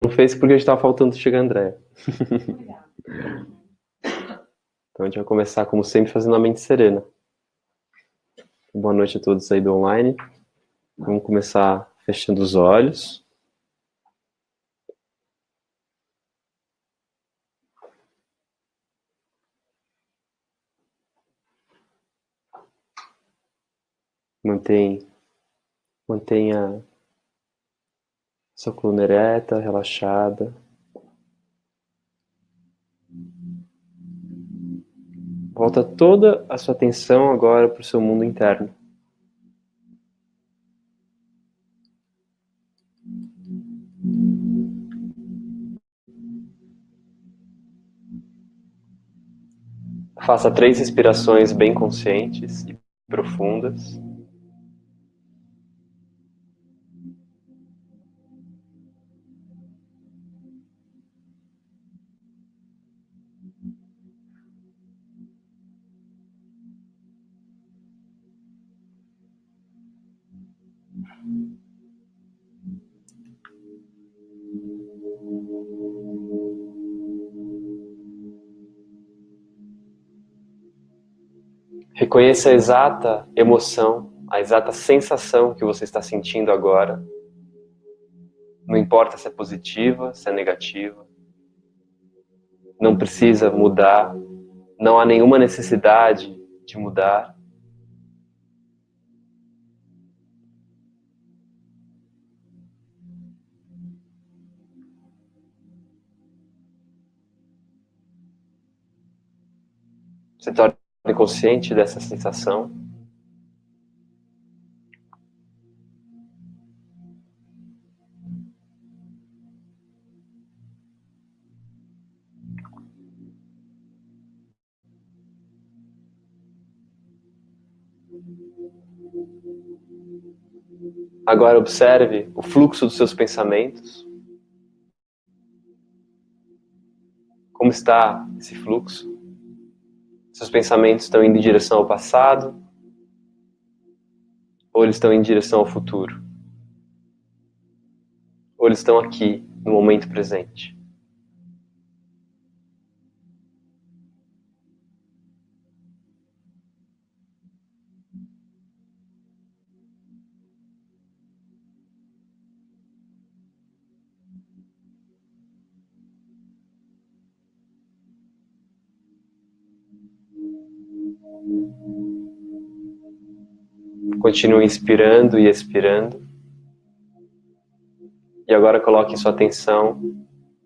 Não fez porque estava faltando chegar a Andréia. Então a gente vai começar, como sempre, fazendo a mente serena. Boa noite a todos aí do online. Vamos começar fechando os olhos. Mantenha sua coluna ereta, relaxada. Volta toda a sua atenção agora para o seu mundo interno. Faça 3 respirações bem conscientes e profundas. Reconheça a exata emoção, a exata sensação que você está sentindo agora. Não importa se é positiva, se é negativa. Não precisa mudar. Não há nenhuma necessidade de mudar. Se torne consciente dessa sensação. Agora observe o fluxo dos seus pensamentos. Como está esse fluxo? Seus pensamentos estão indo em direção ao passado ou eles estão em direção ao futuro? Ou eles estão aqui, no momento presente? Continue inspirando e expirando. E agora coloque sua atenção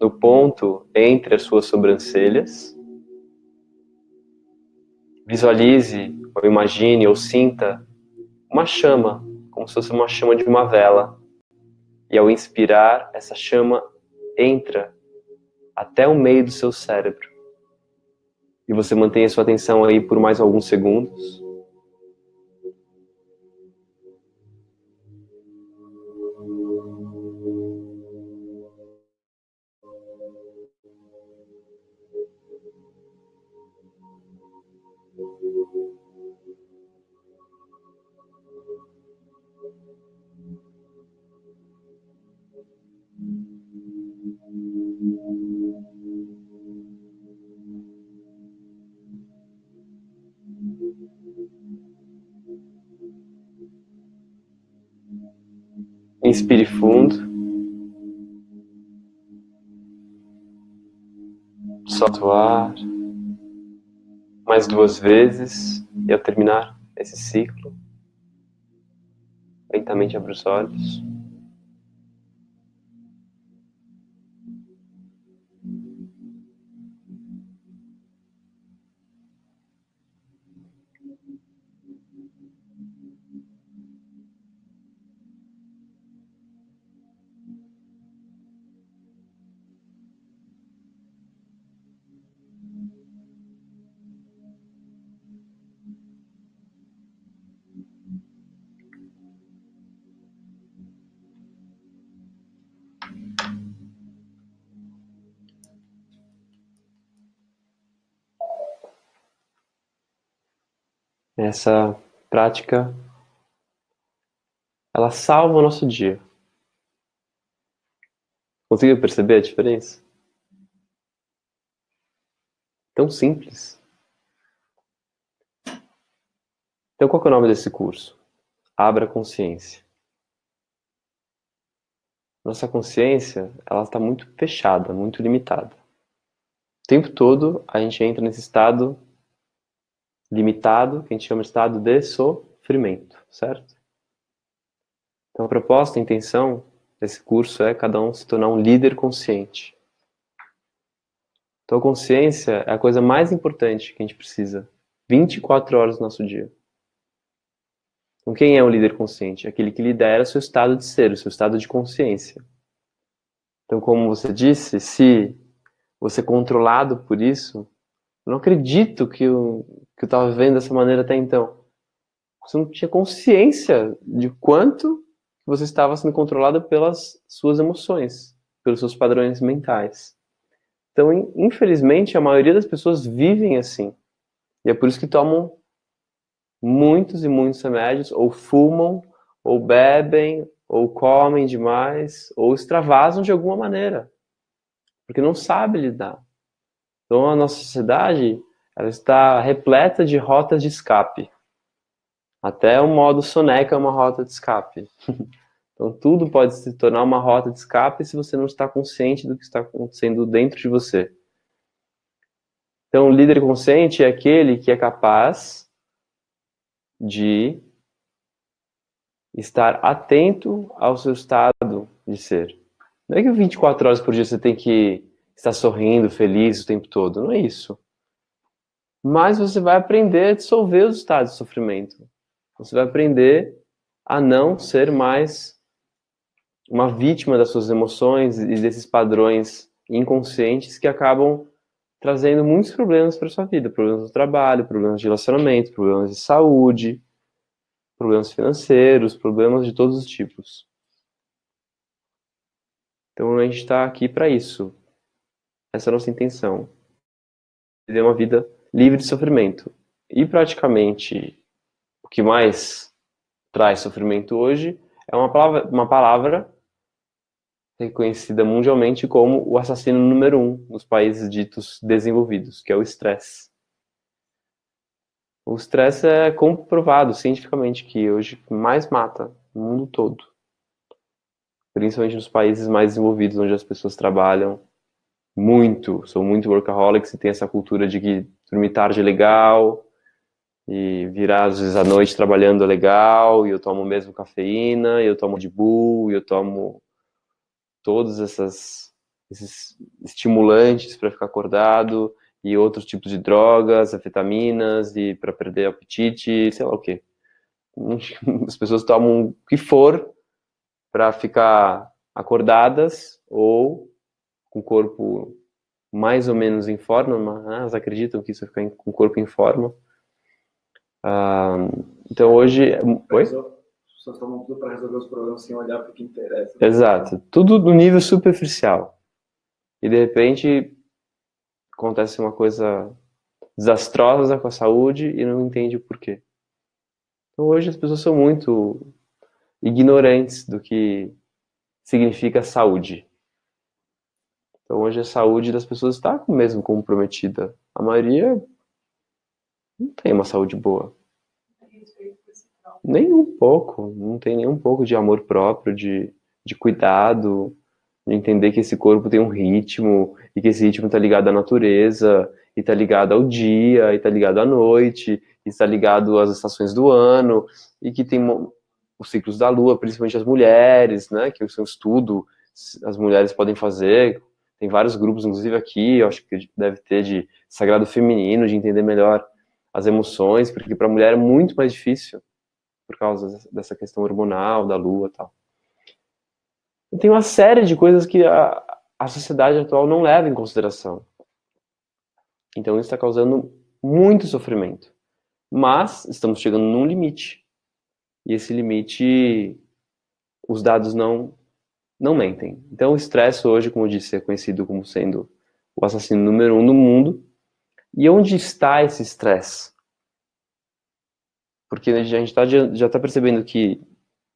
no ponto entre as suas sobrancelhas. Visualize, ou imagine, ou sinta uma chama, como se fosse uma chama de uma vela. E ao inspirar, essa chama entra até o meio do seu cérebro. E você mantém a sua atenção aí por mais alguns segundos. Inspire fundo. Solta o ar. Mais 2 vezes. E ao terminar esse ciclo, lentamente abra os olhos. Essa prática, ela salva o nosso dia. Conseguiu perceber a diferença? Tão simples. Então, qual que é o nome desse curso? Abra consciência. Nossa consciência, ela está muito fechada, muito limitada. O tempo todo, a gente entra nesse estado limitado, que a gente chama de estado de sofrimento, certo? Então, a proposta, a intenção desse curso é cada um se tornar um líder consciente. Então, a consciência é a coisa mais importante que a gente precisa. 24 horas do nosso dia. Então, quem é um líder consciente? Aquele que lidera o seu estado de ser, o seu estado de consciência. Então, como você disse, se você é controlado por isso, eu não acredito que eu estava vivendo dessa maneira até então. Você não tinha consciência de quanto você estava sendo controlado pelas suas emoções, pelos seus padrões mentais. Então, infelizmente, a maioria das pessoas vivem assim. E é por isso que tomam muitos e muitos remédios, ou fumam, ou bebem, ou comem demais, ou extravasam de alguma maneira. Porque não sabe lidar. Então, a nossa sociedade, ela está repleta de rotas de escape. Até o modo soneca é uma rota de escape. Então, tudo pode se tornar uma rota de escape se você não está consciente do que está acontecendo dentro de você. Então, o líder consciente é aquele que é capaz de estar atento ao seu estado de ser. Não é que 24 horas por dia você tem que estar sorrindo, feliz o tempo todo. Não é isso. Mas você vai aprender a dissolver os estados de sofrimento. Você vai aprender a não ser mais uma vítima das suas emoções e desses padrões inconscientes que acabam trazendo muitos problemas para sua vida. Problemas do trabalho, problemas de relacionamento, problemas de saúde, problemas financeiros, problemas de todos os tipos. Então a gente está aqui para isso. Essa é a nossa intenção. Viver uma vida livre de sofrimento. E praticamente o que mais traz sofrimento hoje é uma palavra reconhecida mundialmente como o assassino número 1 nos países ditos desenvolvidos, que é o estresse. O estresse é comprovado cientificamente que hoje mais mata no mundo todo. Principalmente nos países mais desenvolvidos, onde as pessoas trabalham muito, são muito workaholics e tem essa cultura de que dormir tarde é legal, e virar às vezes à noite trabalhando é legal, e eu tomo mesmo cafeína, e eu tomo Red Bull, e eu tomo todos esses estimulantes para ficar acordado, e outros tipos de drogas, anfetaminas, e para perder o apetite, sei lá o quê. As pessoas tomam o que for para ficar acordadas ou com o corpo mais ou menos em forma, mas elas acreditam que isso é ficar com o corpo em forma. Então hoje... Oi? As pessoas tomam tudo para resolver os problemas sem olhar para o que interessa. Exato. Tudo no nível superficial. E de repente acontece uma coisa desastrosa com a saúde e não entende o porquê. Então hoje as pessoas são muito ignorantes do que significa saúde. Então hoje a saúde das pessoas está mesmo comprometida. A maioria não tem uma saúde boa. Nem um pouco. Não tem nem um pouco de amor próprio, de cuidado, de entender que esse corpo tem um ritmo e que esse ritmo está ligado à natureza, e está ligado ao dia, e está ligado à noite, e está ligado às estações do ano, e que tem os ciclos da lua, principalmente as mulheres, né, que é um estudo as mulheres podem fazer. Tem vários grupos, inclusive aqui, eu acho que deve ter de sagrado feminino, de entender melhor as emoções, porque para a mulher é muito mais difícil por causa dessa questão hormonal, da lua e tal. E tem uma série de coisas que a sociedade atual não leva em consideração. Então isso está causando muito sofrimento. Mas estamos chegando num limite. E esse limite, os dados não mentem. Então o estresse hoje, como eu disse, é conhecido como sendo o assassino número 1 do mundo. E onde está esse estresse? Porque a gente já está percebendo que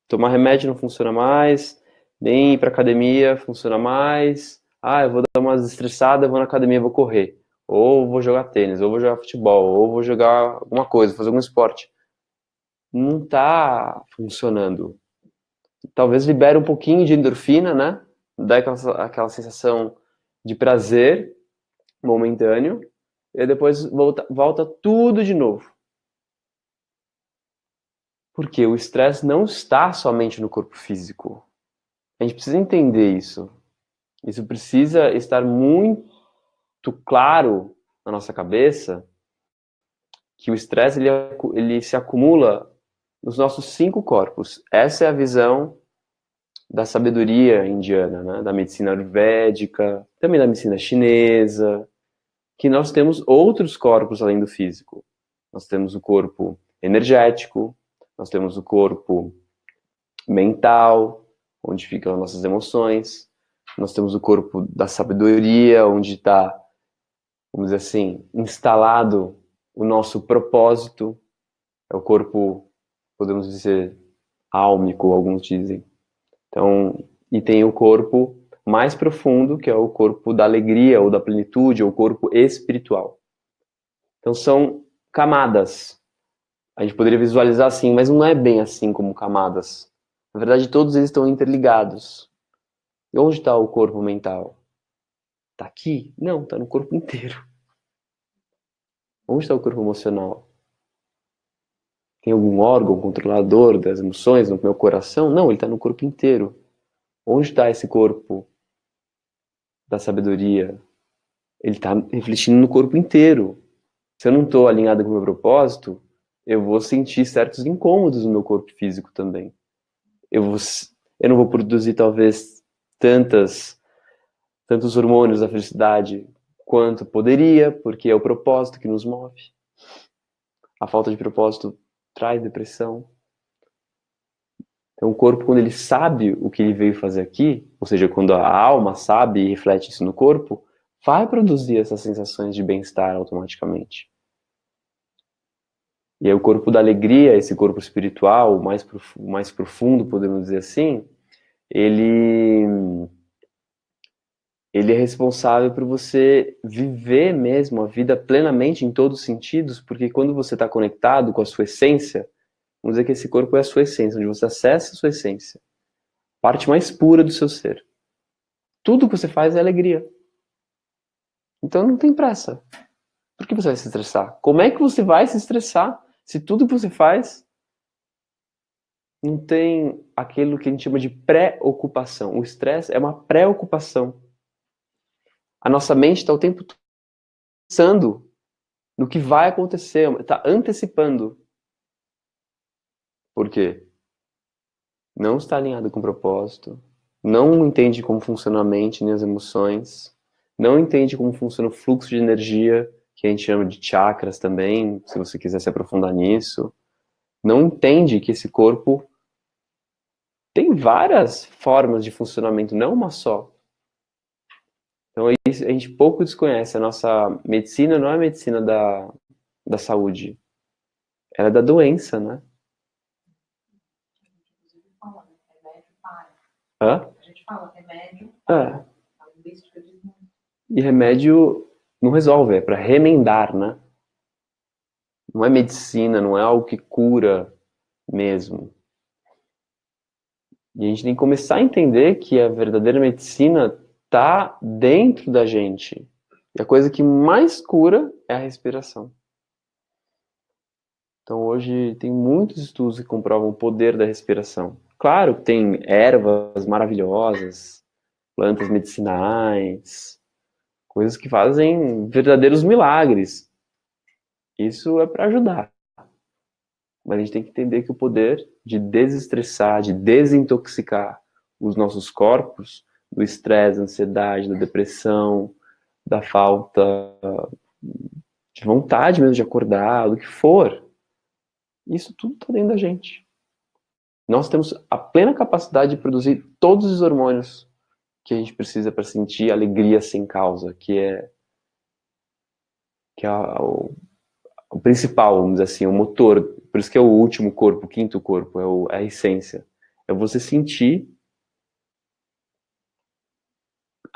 tomar remédio não funciona mais, Nem ir para academia funciona mais. Ah, eu vou dar uma desestressada, vou na academia, vou correr. Ou vou jogar tênis, ou vou jogar futebol, ou vou jogar alguma coisa, fazer algum esporte. Não está funcionando. Talvez libere um pouquinho de endorfina, né? Dá aquela sensação de prazer momentâneo, e depois volta tudo de novo. Porque o estresse não está somente no corpo físico. A gente precisa entender isso. Isso precisa estar muito claro na nossa cabeça, que o estresse ele se acumula nos nossos 5 corpos. Essa é a visão da sabedoria indiana, né? Da medicina ayurvédica, também da medicina chinesa, que nós temos outros corpos além do físico. Nós temos o corpo energético, nós temos o corpo mental, onde ficam as nossas emoções, nós temos o corpo da sabedoria, onde está, vamos dizer assim, instalado o nosso propósito, é o corpo, podemos dizer, álmico, alguns dizem. Então, e tem o corpo mais profundo, que é o corpo da alegria ou da plenitude, ou o corpo espiritual. Então são camadas. A gente poderia visualizar assim, mas não é bem assim como camadas. Na verdade, todos eles estão interligados. E onde está o corpo mental? Está aqui? Não, está no corpo inteiro. Onde está o corpo emocional? Tem algum órgão controlador das emoções no meu coração? Não, ele está no corpo inteiro. Onde está esse corpo da sabedoria? Ele está refletindo no corpo inteiro. Se eu não estou alinhado com o meu propósito, eu vou sentir certos incômodos no meu corpo físico também. Eu não vou produzir talvez tantos hormônios da felicidade quanto poderia, porque é o propósito que nos move. A falta de propósito traz depressão. Então o corpo, quando ele sabe o que ele veio fazer aqui, ou seja, quando a alma sabe e reflete isso no corpo, vai produzir essas sensações de bem-estar automaticamente. E aí o corpo da alegria, esse corpo espiritual, mais profundo, podemos dizer assim, ele é responsável por você viver mesmo a vida plenamente em todos os sentidos, porque quando você está conectado com a sua essência, vamos dizer que esse corpo é a sua essência, onde você acessa a sua essência, parte mais pura do seu ser. Tudo que você faz é alegria. Então não tem pressa. Por que você vai se estressar? Como é que você vai se estressar se tudo que você faz não tem aquilo que a gente chama de pré-ocupação? O estresse é uma pré-ocupação. A nossa mente está o tempo todo pensando no que vai acontecer, está antecipando. Por quê? Não está alinhado com o propósito, não entende como funciona a mente nem as emoções, não entende como funciona o fluxo de energia, que a gente chama de chakras também, se você quiser se aprofundar nisso. Não entende que esse corpo tem várias formas de funcionamento, não uma só. Então a gente pouco desconhece. A nossa medicina não é a medicina da saúde, ela é da doença, né? Hã? A gente fala remédio. É. E remédio não resolve, é para remendar, né? Não é medicina, não é algo que cura mesmo. E a gente tem que começar a entender que a verdadeira medicina está dentro da gente. E a coisa que mais cura é a respiração. Então hoje tem muitos estudos que comprovam o poder da respiração. Claro que tem ervas maravilhosas, plantas medicinais, coisas que fazem verdadeiros milagres. Isso é para ajudar. Mas a gente tem que entender que o poder de desestressar, de desintoxicar os nossos corpos do estresse, da ansiedade, da depressão, da falta de vontade mesmo de acordar, do que for, isso tudo está dentro da gente. Nós temos a plena capacidade de produzir todos os hormônios que a gente precisa para sentir alegria sem causa, que é o principal, vamos dizer assim, o motor. Por isso que é o último corpo, o quinto corpo, é a essência. É você sentir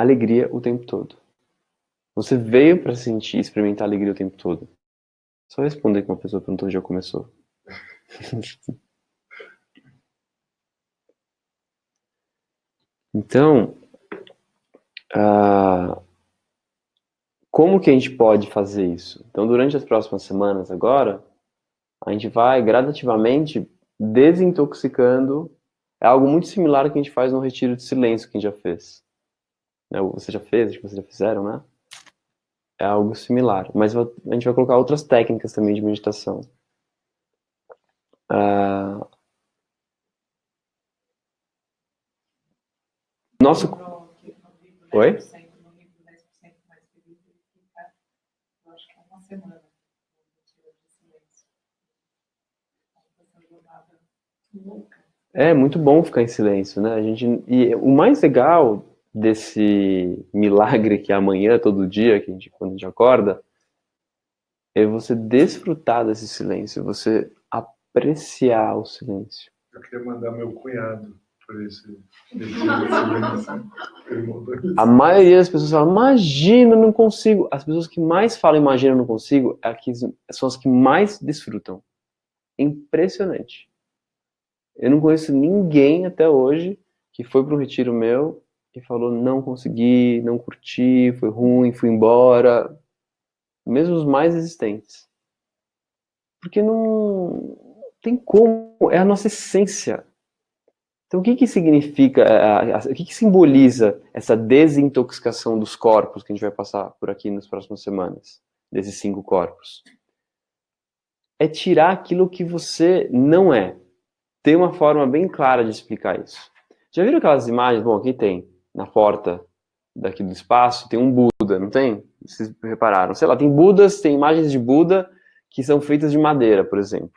alegria o tempo todo. Você veio para sentir, experimentar alegria o tempo todo. Só responder que uma pessoa perguntou já começou. Então, como que a gente pode fazer isso? Então, durante as próximas semanas agora, a gente vai gradativamente desintoxicando. É algo muito similar ao que a gente faz no retiro de silêncio que a gente já fez. Você já fez, acho que vocês já fizeram, né? É algo similar. Mas a gente vai colocar outras técnicas também de meditação. Nosso... Oi? É muito bom ficar em silêncio, né? E o mais legal desse milagre que é amanhã, todo dia, quando a gente acorda, é você desfrutar desse silêncio, você apreciar o silêncio. Eu queria mandar meu cunhado por esse silêncio. A maioria das pessoas fala, imagina, não consigo. As pessoas que mais falam, imagina, não consigo, são as que mais desfrutam. Impressionante. Eu não conheço ninguém até hoje que foi para um retiro meu e falou, não consegui, não curti, foi ruim, fui embora. Mesmo os mais existentes. Porque não tem como, é a nossa essência. Então o que significa, o que simboliza essa desintoxicação dos corpos que a gente vai passar por aqui nas próximas semanas? Desses 5 corpos. É tirar aquilo que você não é. Tem uma forma bem clara de explicar isso. Já viram aquelas imagens? Bom, aqui tem, na porta daqui do espaço, tem um Buda, não tem? Vocês repararam? Sei lá, tem Budas, tem imagens de Buda que são feitas de madeira, por exemplo.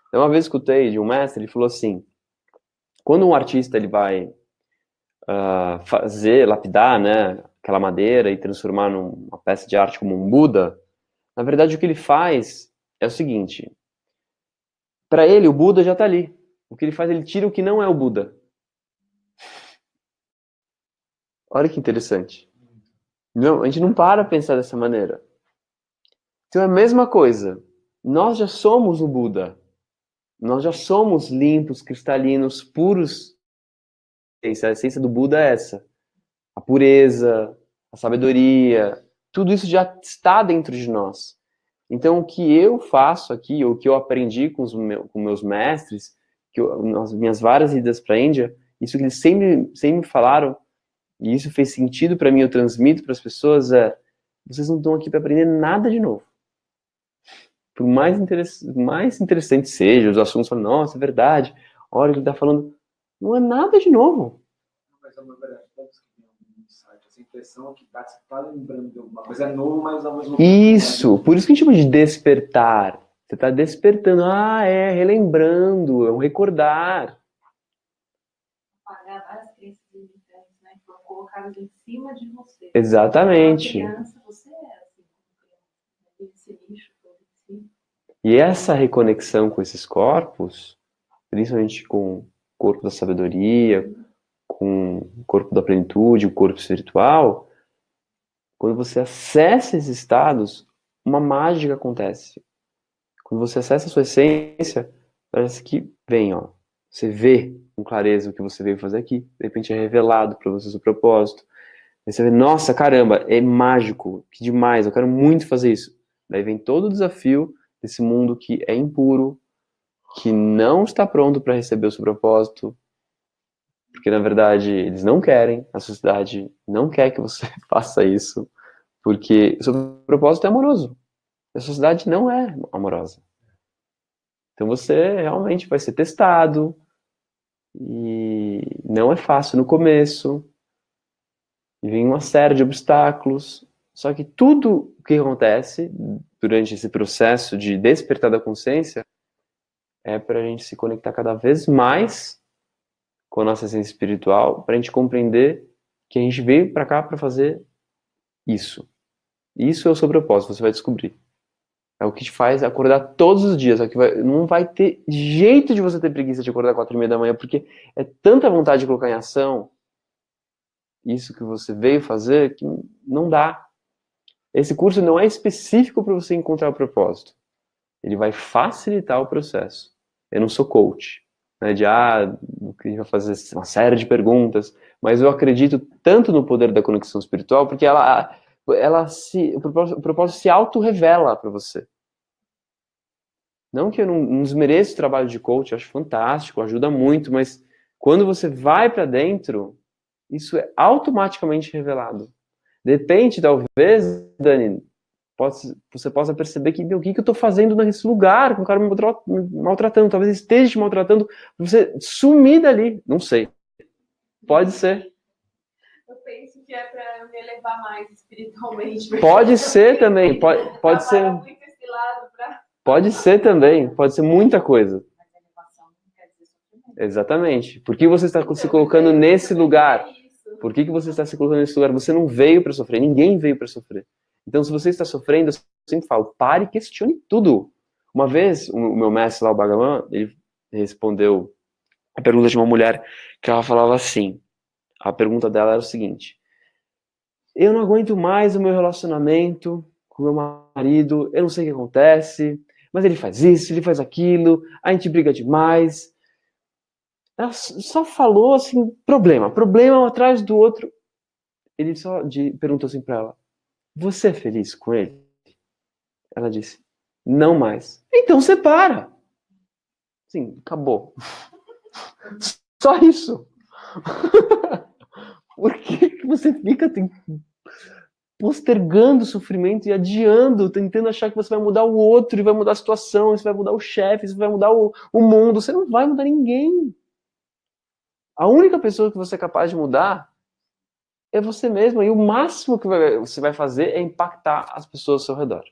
Então, uma vez escutei de um mestre, ele falou assim, quando um artista ele vai lapidar, né, aquela madeira e transformar numa peça de arte como um Buda, na verdade o que ele faz é o seguinte, para ele o Buda já está ali. O que ele faz, ele tira o que não é o Buda. Olha que interessante. Não, a gente não para pensar dessa maneira. Então é a mesma coisa. Nós já somos o Buda. Nós já somos limpos, cristalinos, puros. A essência do Buda é essa. A pureza, a sabedoria, tudo isso já está dentro de nós. Então o que eu faço aqui, ou o que eu aprendi com meus mestres, nas minhas várias idas para a Índia, isso que eles sempre me falaram, e isso fez sentido para mim, eu transmito para as pessoas, vocês não estão aqui para aprender nada de novo. Por mais interessante seja, os assuntos falam, nossa, é verdade, olha, ele está falando, não é nada de novo. Mas é uma verdade, todos que têm um insight, essa impressão que você está lembrando de alguma coisa, é novo, mas ao mesmo tempo... Isso, por isso que a gente chama de despertar. Você está despertando, relembrando, é um recordar. Apagar várias crenças limitantes, né? Que foram colocadas em cima de você. Exatamente. Como criança, você é assim, esse lixo todo em si. E essa reconexão com esses corpos, principalmente com o corpo da sabedoria, com o corpo da plenitude, o corpo espiritual, quando você acessa esses estados, uma mágica acontece. Quando você acessa a sua essência, parece que vem, você vê com clareza o que você veio fazer aqui, de repente é revelado para você o seu propósito. Aí você vê, nossa, caramba, é mágico, que demais, eu quero muito fazer isso. Daí vem todo o desafio desse mundo que é impuro, que não está pronto para receber o seu propósito, porque na verdade eles não querem, a sociedade não quer que você faça isso, porque o seu propósito é amoroso. A sociedade não é amorosa. Então você realmente vai ser testado, e não é fácil no começo, e vem uma série de obstáculos, só que tudo o que acontece durante esse processo de despertar da consciência é para a gente se conectar cada vez mais com a nossa essência espiritual, para a gente compreender que a gente veio para cá para fazer isso. Isso é o seu propósito, você vai descobrir. É o que te faz acordar todos os dias. Não vai ter jeito de você ter preguiça de acordar 4h30 da manhã, porque é tanta vontade de colocar em ação. isso que você veio fazer, que não dá. Esse curso não é específico para você encontrar o propósito. Ele vai facilitar o processo. Eu não sou coach, né, de que a gente vai fazer uma série de perguntas, mas eu acredito tanto no poder da conexão espiritual, porque o propósito se auto-revela para você. Não que eu não desmereça o trabalho de coach, eu acho fantástico, ajuda muito, mas quando você vai para dentro, isso é automaticamente revelado. De repente, talvez, Dani, você possa perceber que, o que eu estou fazendo nesse lugar, com o cara me maltratando, talvez esteja te maltratando, você sumir dali, não sei. Pode ser. Eu penso que é para me elevar mais espiritualmente. Pode ser também, pode ser. Muito esse lado pra... Pode ser também, pode ser muita coisa. Mas a elevação não quer dizer sofrimento. Exatamente. Por que você está se colocando nesse lugar? Por que você está se colocando nesse lugar? Você não veio para sofrer, ninguém veio para sofrer. Então, se você está sofrendo, eu sempre falo, pare e questione tudo. Uma vez, o meu mestre lá, o Bhagavan, ele respondeu a pergunta de uma mulher que ela falava assim, a pergunta dela era o seguinte: eu não aguento mais o meu relacionamento com o meu marido, eu não sei o que acontece, mas ele faz isso, ele faz aquilo, a gente briga demais. Ela só falou assim, problema um atrás do outro. Ele só perguntou assim para ela, você é feliz com ele? Ela disse, não mais. Então separa. Sim, acabou. Só isso. Por que você fica postergando o sofrimento e adiando, tentando achar que você vai mudar o outro, e vai mudar a situação, você vai mudar o chefe, você vai mudar o mundo? Você não vai mudar ninguém. A única pessoa que você é capaz de mudar é você mesmo. E o máximo que você vai fazer é impactar as pessoas ao seu redor.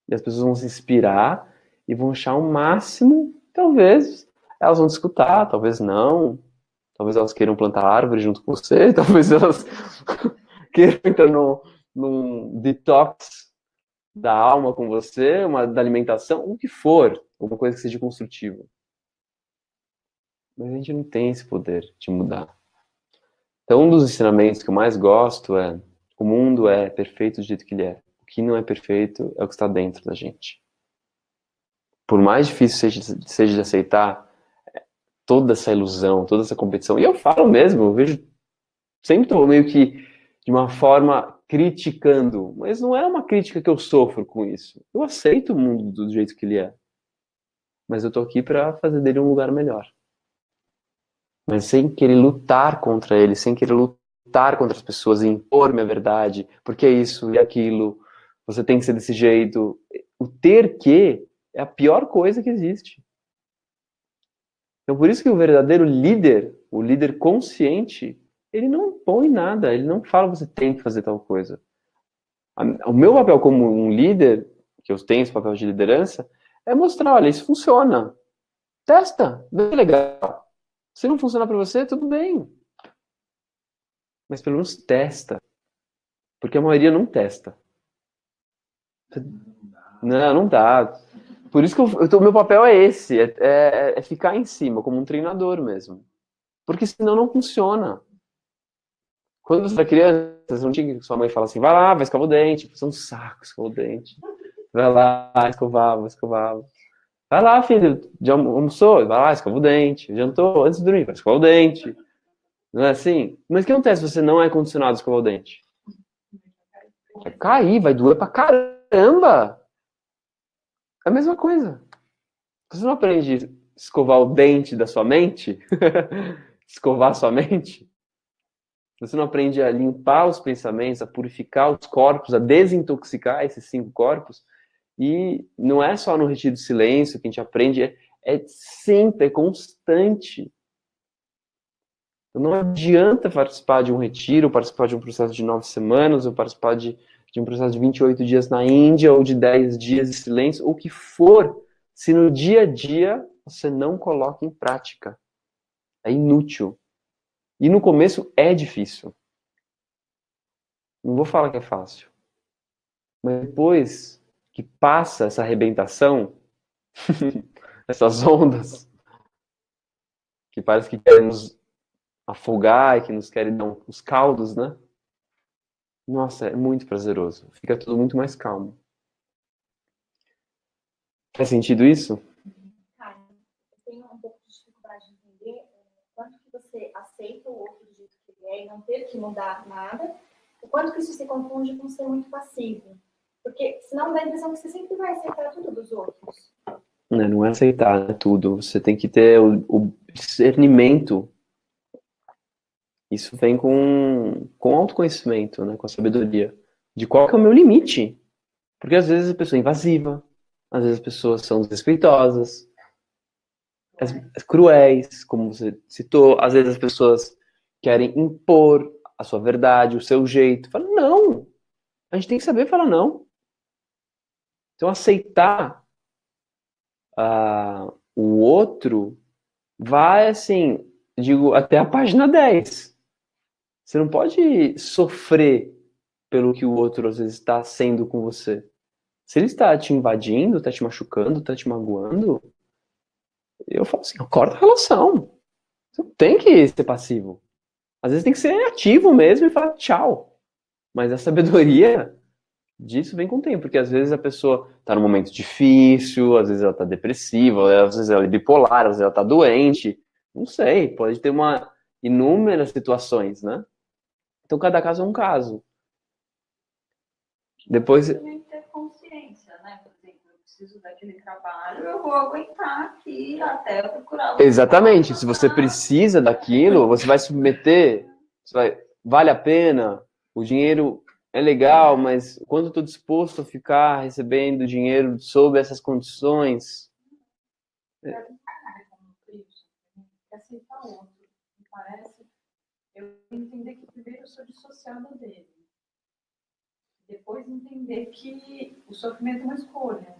E as pessoas vão se inspirar e vão achar o máximo. Talvez elas vão te escutar, talvez não. Talvez elas queiram plantar árvore junto com você. Talvez elas queiram entrar num detox da alma com você, da alimentação, o que for. Alguma coisa que seja construtiva. Mas a gente não tem esse poder de mudar. Então, um dos ensinamentos que eu mais gosto é: o mundo é perfeito do jeito que ele é. O que não é perfeito é o que está dentro da gente. Por mais difícil seja de aceitar toda essa ilusão, toda essa competição, e eu falo mesmo, eu vejo, sempre estou meio que de uma forma criticando, mas não é uma crítica que eu sofro com isso. Eu aceito o mundo do jeito que ele é. Mas eu estou aqui para fazer dele um lugar melhor. Mas sem querer lutar contra ele, sem querer lutar contra as pessoas e impor minha verdade, porque é isso e aquilo, você tem que ser desse jeito. O ter que é a pior coisa que existe. Então por isso que o verdadeiro líder, o líder consciente, ele não impõe nada, ele não fala você tem que fazer tal coisa. O meu papel como um líder, que eu tenho esse papel de liderança, é mostrar, olha, isso funciona. Testa, vê legal. Se não funcionar para você, tudo bem. Mas pelo menos testa. Porque a maioria não testa. Não dá. Por isso que o meu papel é esse. É ficar em cima, como um treinador mesmo. Porque senão não funciona. Quando você era criança, você não tinha que sua mãe fala assim, vai lá, vai escovar o dente. Você é um saco, escovar o dente. Vai lá, escovava. Vai lá, filho, já almoçou? Vai lá, escova o dente. Jantou, antes de dormir, vai escovar o dente. Não é assim? Mas o que acontece se você não é condicionado a escovar o dente? Vai cair, vai doer pra caramba. É a mesma coisa. Você não aprende a escovar o dente da sua mente? Escovar a sua mente? Você não aprende a limpar os pensamentos, a purificar os corpos, a desintoxicar esses 5 corpos? E não é só no retiro de silêncio que a gente aprende, é sempre, é constante. Então não adianta participar de um retiro, participar de um processo de 9 semanas, ou participar de um processo de 28 dias na Índia, ou de 10 dias de silêncio, ou o que for, se no dia a dia você não coloca em prática. É inútil. E no começo é difícil. Não vou falar que é fácil. Mas depois que passa essa arrebentação, essas ondas, que parece que querem nos afogar e que nos querem dar os caldos, né? Nossa, é muito prazeroso. Fica tudo muito mais calmo. Faz sentido isso? Cara, eu tenho um pouco de dificuldade de entender quanto que você aceita o outro do jeito que ele é e não ter que mudar nada, o quanto que isso se confunde com ser muito passivo. Porque senão dá a impressão que você sempre vai aceitar tudo dos outros. Não é aceitar, né, tudo. Você tem que ter o discernimento. Isso vem com autoconhecimento, né, com a sabedoria. De qual que é o meu limite. Porque às vezes a pessoa é invasiva, às vezes as pessoas são desrespeitosas, cruéis, como você citou. Às vezes as pessoas querem impor a sua verdade, o seu jeito. Fala, não! A gente tem que saber falar não. Então aceitar o outro vai, assim, digo, até a página 10. Você não pode sofrer pelo que o outro às vezes está sendo com você. Se ele está te invadindo, está te machucando, está te magoando, eu falo assim, corta a relação. Você não tem que ser passivo. Às vezes tem que ser ativo mesmo e falar tchau. Mas a sabedoria disso vem com o tempo, porque às vezes a pessoa está num momento difícil, às vezes ela está depressiva, às vezes ela é bipolar, às vezes ela está doente. Não sei, pode ter inúmeras situações, né? Então cada caso é um caso. Depois... também ter consciência, né? Por exemplo, eu preciso daquele trabalho, eu vou aguentar aqui até eu procurar. Exatamente. Se você precisa daquilo, você vai submeter, vale a pena, o dinheiro é legal, mas quando eu estou disposto a ficar recebendo dinheiro sob essas condições? Aceitar outro. Me parece eu entender que primeiro eu sou dissociada dele. Depois entender que o sofrimento é uma escolha.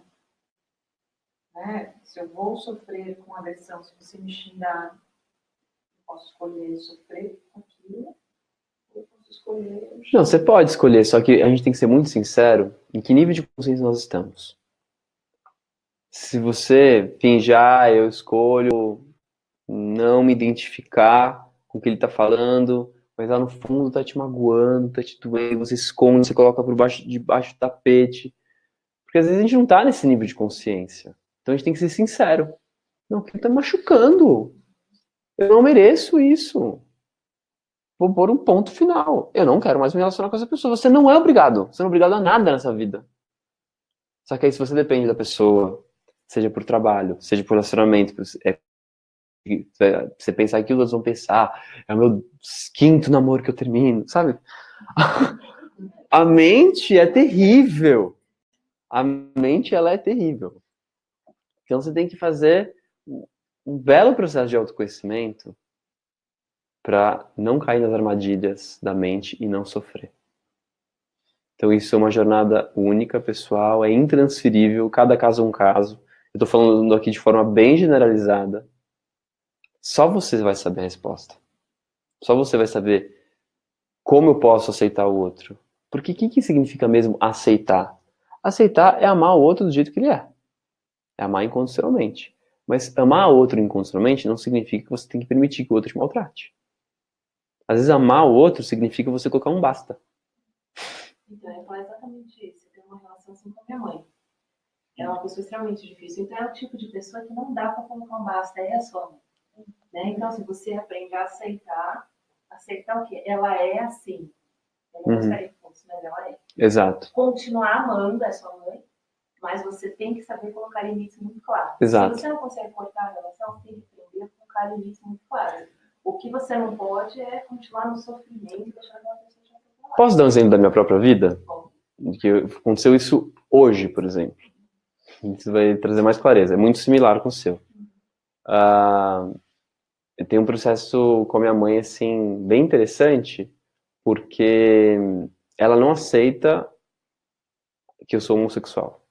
Né? Se eu vou sofrer com aversão, se você me xingar, eu posso escolher sofrer com aquilo, ou eu posso escolher... Não, você pode escolher, só que a gente tem que ser muito sincero em que nível de consciência nós estamos. Se você fingir, eu escolho não me identificar com o que ele está falando, mas lá no fundo está te magoando, está te doendo, você esconde, você coloca por debaixo do tapete. Porque às vezes a gente não está nesse nível de consciência. Então a gente tem que ser sincero. Não, que ele está machucando. Eu não mereço isso. Vou pôr um ponto final. Eu não quero mais me relacionar com essa pessoa. Você não é obrigado. Você não é obrigado a nada nessa vida. Só que aí se você depende da pessoa, seja por trabalho, seja por relacionamento, você pensar que os outros vão pensar, é o meu quinto namoro que eu termino, sabe? A mente é terrível. A mente, ela é terrível. Então você tem que fazer um belo processo de autoconhecimento para não cair nas armadilhas da mente e não sofrer. Então isso é uma jornada única, pessoal, é intransferível, cada caso é um caso. Eu estou falando aqui de forma bem generalizada. Só você vai saber a resposta. Só você vai saber como eu posso aceitar o outro. Porque o que significa mesmo aceitar? Aceitar é amar o outro do jeito que ele é. É amar incondicionalmente. Mas amar o outro incondicionalmente não significa que você tem que permitir que o outro te maltrate. Às vezes amar o outro significa você colocar um basta. Então, eu ia falar exatamente isso. Eu tenho uma relação assim com a minha mãe. Ela é uma pessoa extremamente difícil. Então, é o tipo de pessoa que não dá para colocar um basta. É a sua mãe. Né? Então, assim, você aprende a aceitar. Aceitar o quê? Ela é assim. Eu não gostaria que fosse, mas ela é. Exato. Continuar amando a sua mãe, mas você tem que saber colocar limites muito claros. Exato. Se você não consegue cortar a relação, você tem que aprender a colocar limites muito claros. O que você não pode é continuar no sofrimento e deixar aquela pessoa te atropelar. Posso dar um exemplo da minha própria vida? Bom. Que aconteceu isso hoje, por exemplo. Isso vai trazer mais clareza. É muito similar com o seu. Eu tenho um processo com a minha mãe, assim, bem interessante, porque ela não aceita que eu sou homossexual.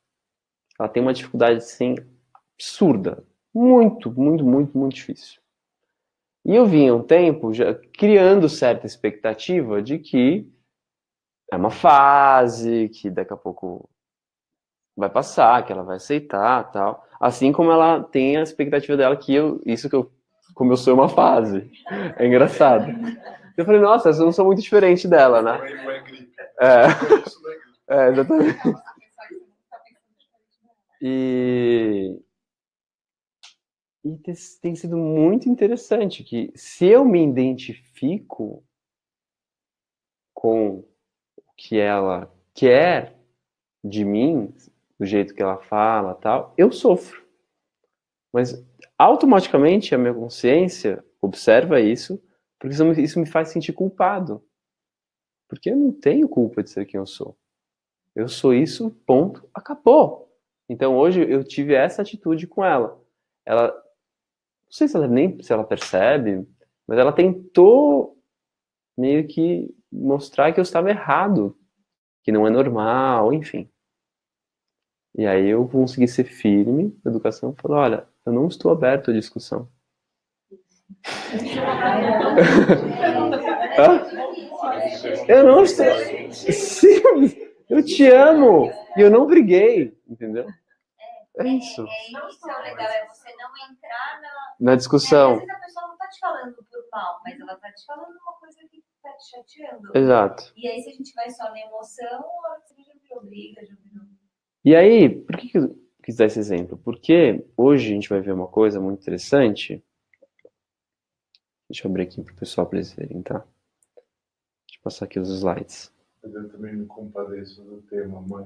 Ela tem uma dificuldade, assim, absurda. Muito, muito, muito, muito difícil. E eu vinha um tempo já criando certa expectativa de que é uma fase, que daqui a pouco vai passar, que ela vai aceitar, tal. Assim como ela tem a expectativa dela que isso que eu como eu sou uma fase. É engraçado. Eu falei, nossa, eu não sou muito diferente dela, né? Não é gripe. É, Isso não é gripe. exatamente. E tem sido muito interessante que se eu me identifico com o que ela quer de mim, do jeito que ela fala, tal, eu sofro. Mas automaticamente a minha consciência observa isso, porque isso me faz sentir culpado. Porque eu não tenho culpa de ser quem eu sou. Eu sou isso, ponto, acabou. Então hoje eu tive essa atitude com ela. Ela, não sei se ela percebe, mas ela tentou meio que mostrar que eu estava errado, que não é normal, enfim. E aí eu consegui ser firme na educação e falar, olha, eu não estou aberto à discussão. Eu não estou. Sim, eu te amo. E eu não briguei, entendeu? É isso. Isso é o legal, é você não entrar Na discussão. Às vezes a pessoa não tá te falando por mal, mas ela tá te falando uma coisa que tá te chateando. Exato. E aí, se a gente vai só na emoção, a hora que você já virou briga, já virou. E aí, por que eu quis dar esse exemplo? Porque hoje a gente vai ver uma coisa muito interessante. Deixa eu abrir aqui para o pessoal para eles verem, tá? Deixa eu passar aqui os slides. Mas eu também me compadeço do tema, mãe.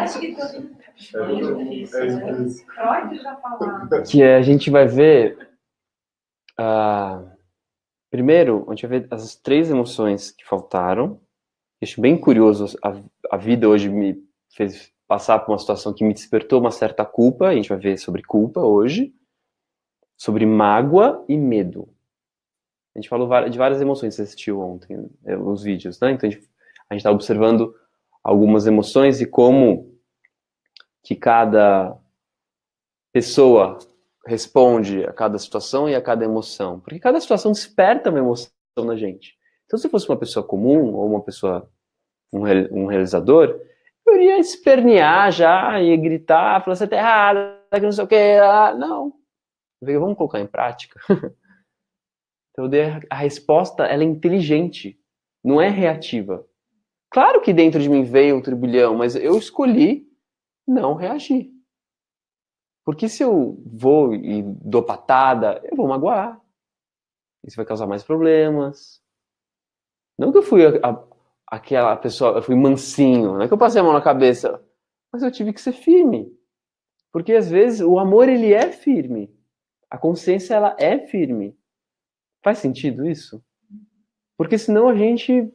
Acho que todo Freud já falava. Que a gente vai ver. Primeiro, a gente vai ver as 3 emoções que faltaram. Acho bem curioso. A vida hoje me fez passar por uma situação que me despertou uma certa culpa. A gente vai ver sobre culpa hoje. Sobre mágoa e medo. A gente falou de várias emoções, você assistiu ontem os vídeos, né? Então a gente está observando algumas emoções e como que cada pessoa responde a cada situação e a cada emoção. Porque cada situação desperta uma emoção na gente. Então se fosse uma pessoa comum ou uma pessoa, um realizador, eu iria espernear já, ia gritar, falar, você tá errada, que não sei o que. Não. Vamos colocar em prática. Então a resposta, ela é inteligente, não é reativa. Claro que dentro de mim veio um turbilhão, mas eu escolhi não reagir. Porque se eu vou e dou patada, eu vou magoar. Isso vai causar mais problemas. Não que eu fui aquela pessoa, eu fui mansinho, não é que eu passei a mão na cabeça, mas eu tive que ser firme. Porque às vezes o amor, ele é firme. A consciência, ela é firme. Faz sentido isso? Porque senão a gente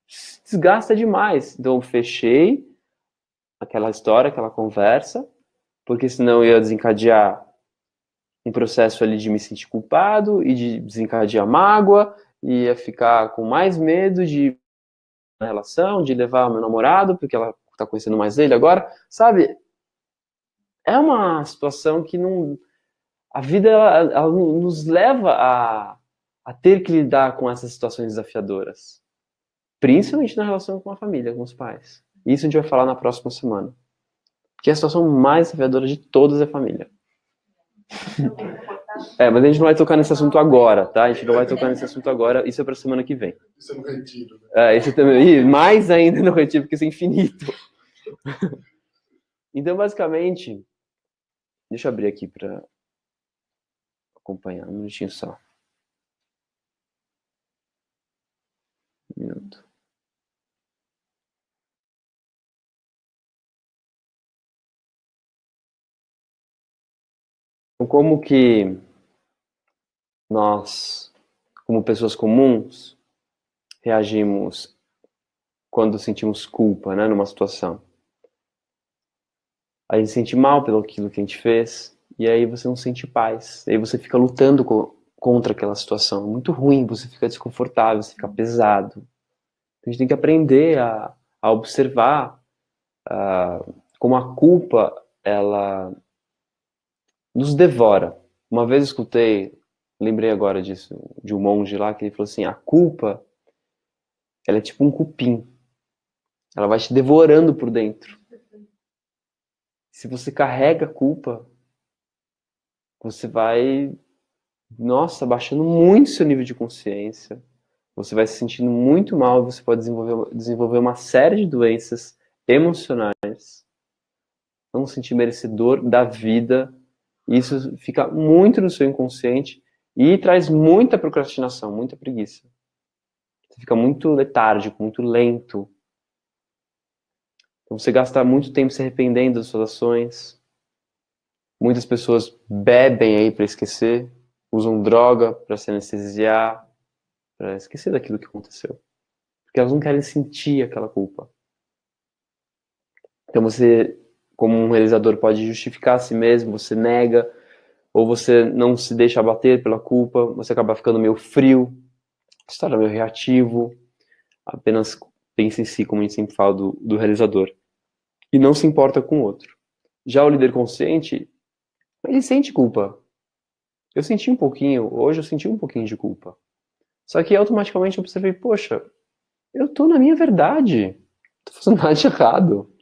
se desgasta demais. Então eu fechei aquela história, aquela conversa, porque senão eu ia desencadear um processo ali de me sentir culpado e de desencadear mágoa, e ia ficar com mais medo de na relação, de levar meu namorado, porque ela tá conhecendo mais ele agora, sabe? É uma situação que não... A vida, ela nos leva a ter que lidar com essas situações desafiadoras. Principalmente na relação com a família, com os pais. Isso a gente vai falar na próxima semana. Que a situação mais desafiadora de todas é a família. Mas a gente não vai tocar nesse assunto agora, tá? A gente não vai tocar nesse assunto agora, isso é pra semana que vem. Isso é no retiro, né? Isso também, e mais ainda no retiro, porque isso é infinito. Então, basicamente, deixa eu abrir aqui pra acompanhar, um minutinho só. Um minuto. Então, como que nós, como pessoas comuns, reagimos quando sentimos culpa, né, numa situação? A gente sente mal pelo aquilo que a gente fez, e aí você não sente paz. Aí você fica lutando contra aquela situação. É muito ruim, você fica desconfortável, você fica pesado. A gente tem que aprender a observar como a culpa, ela nos devora. Uma vez eu escutei, lembrei agora disso, de um monge lá, que ele falou assim, a culpa, ela é tipo um cupim. Ela vai te devorando por dentro. Se você carrega a culpa, você vai nossa, baixando muito seu nível de consciência. Você vai se sentindo muito mal, você pode desenvolver uma série de doenças emocionais, não se sentir merecedor da vida. Isso fica muito no seu inconsciente e traz muita procrastinação, muita preguiça. Você fica muito letárgico, muito lento. Então você gasta muito tempo se arrependendo das suas ações. Muitas pessoas bebem aí para esquecer, usam droga para se anestesiar, para esquecer daquilo que aconteceu. Porque elas não querem sentir aquela culpa. Então você, como um realizador, pode justificar a si mesmo, você nega, ou você não se deixa abater pela culpa, você acaba ficando meio frio, se torna meio reativo, apenas pensa em si, como a gente sempre fala do realizador, e não se importa com o outro. Já o líder consciente, ele sente culpa. Eu senti um pouquinho, hoje eu senti um pouquinho de culpa. Só que automaticamente eu observei, poxa, eu tô na minha verdade, não tô fazendo nada de errado.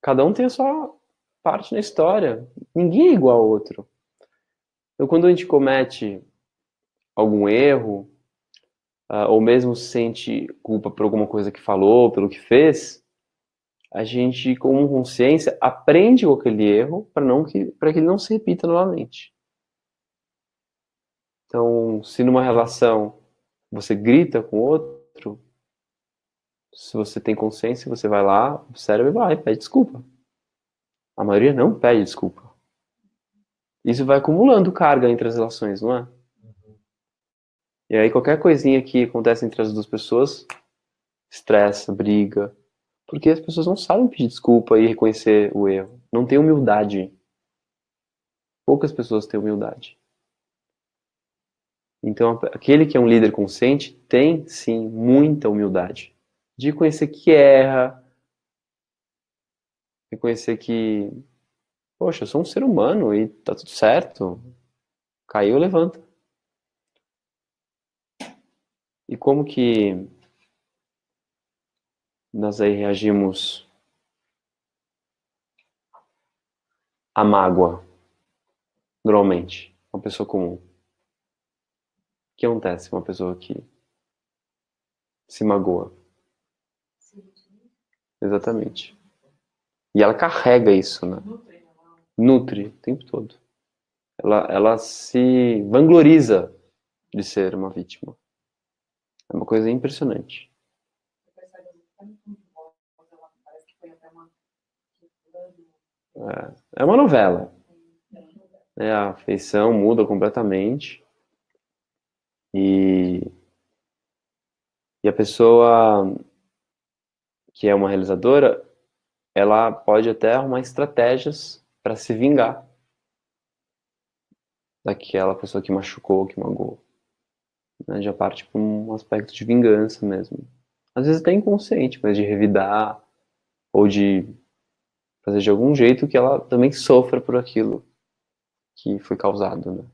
Cada um tem a sua parte na história. Ninguém é igual ao outro. Então, quando a gente comete algum erro, ou mesmo sente culpa por alguma coisa que falou, pelo que fez, a gente, com consciência, aprende com aquele erro para que ele não se repita novamente. Então, se numa relação você grita com o outro, se você tem consciência, você vai lá, observa e vai, pede desculpa. A maioria não pede desculpa. Isso vai acumulando carga entre as relações, não é? E aí qualquer coisinha que acontece entre as duas pessoas, estressa, briga, porque as pessoas não sabem pedir desculpa e reconhecer o erro. Não tem humildade. Poucas pessoas têm humildade. Então, aquele que é um líder consciente tem, sim, muita humildade. De conhecer que erra, reconhecer que, poxa, eu sou um ser humano e tá tudo certo. Caiu, levanta. E como que nós aí reagimos à mágoa, normalmente? Uma pessoa comum. O que acontece com uma pessoa que se magoa? Exatamente. E ela carrega isso, né? Nutre o tempo todo. Ela se vangloriza de ser uma vítima. É uma coisa impressionante. É uma novela. A feição muda completamente. E a pessoa que é uma realizadora, ela pode até arrumar estratégias para se vingar daquela pessoa que machucou, que magoou. Né? Já parte para um aspecto de vingança mesmo. Às vezes até inconsciente, mas de revidar ou de fazer de algum jeito que ela também sofra por aquilo que foi causado. Né?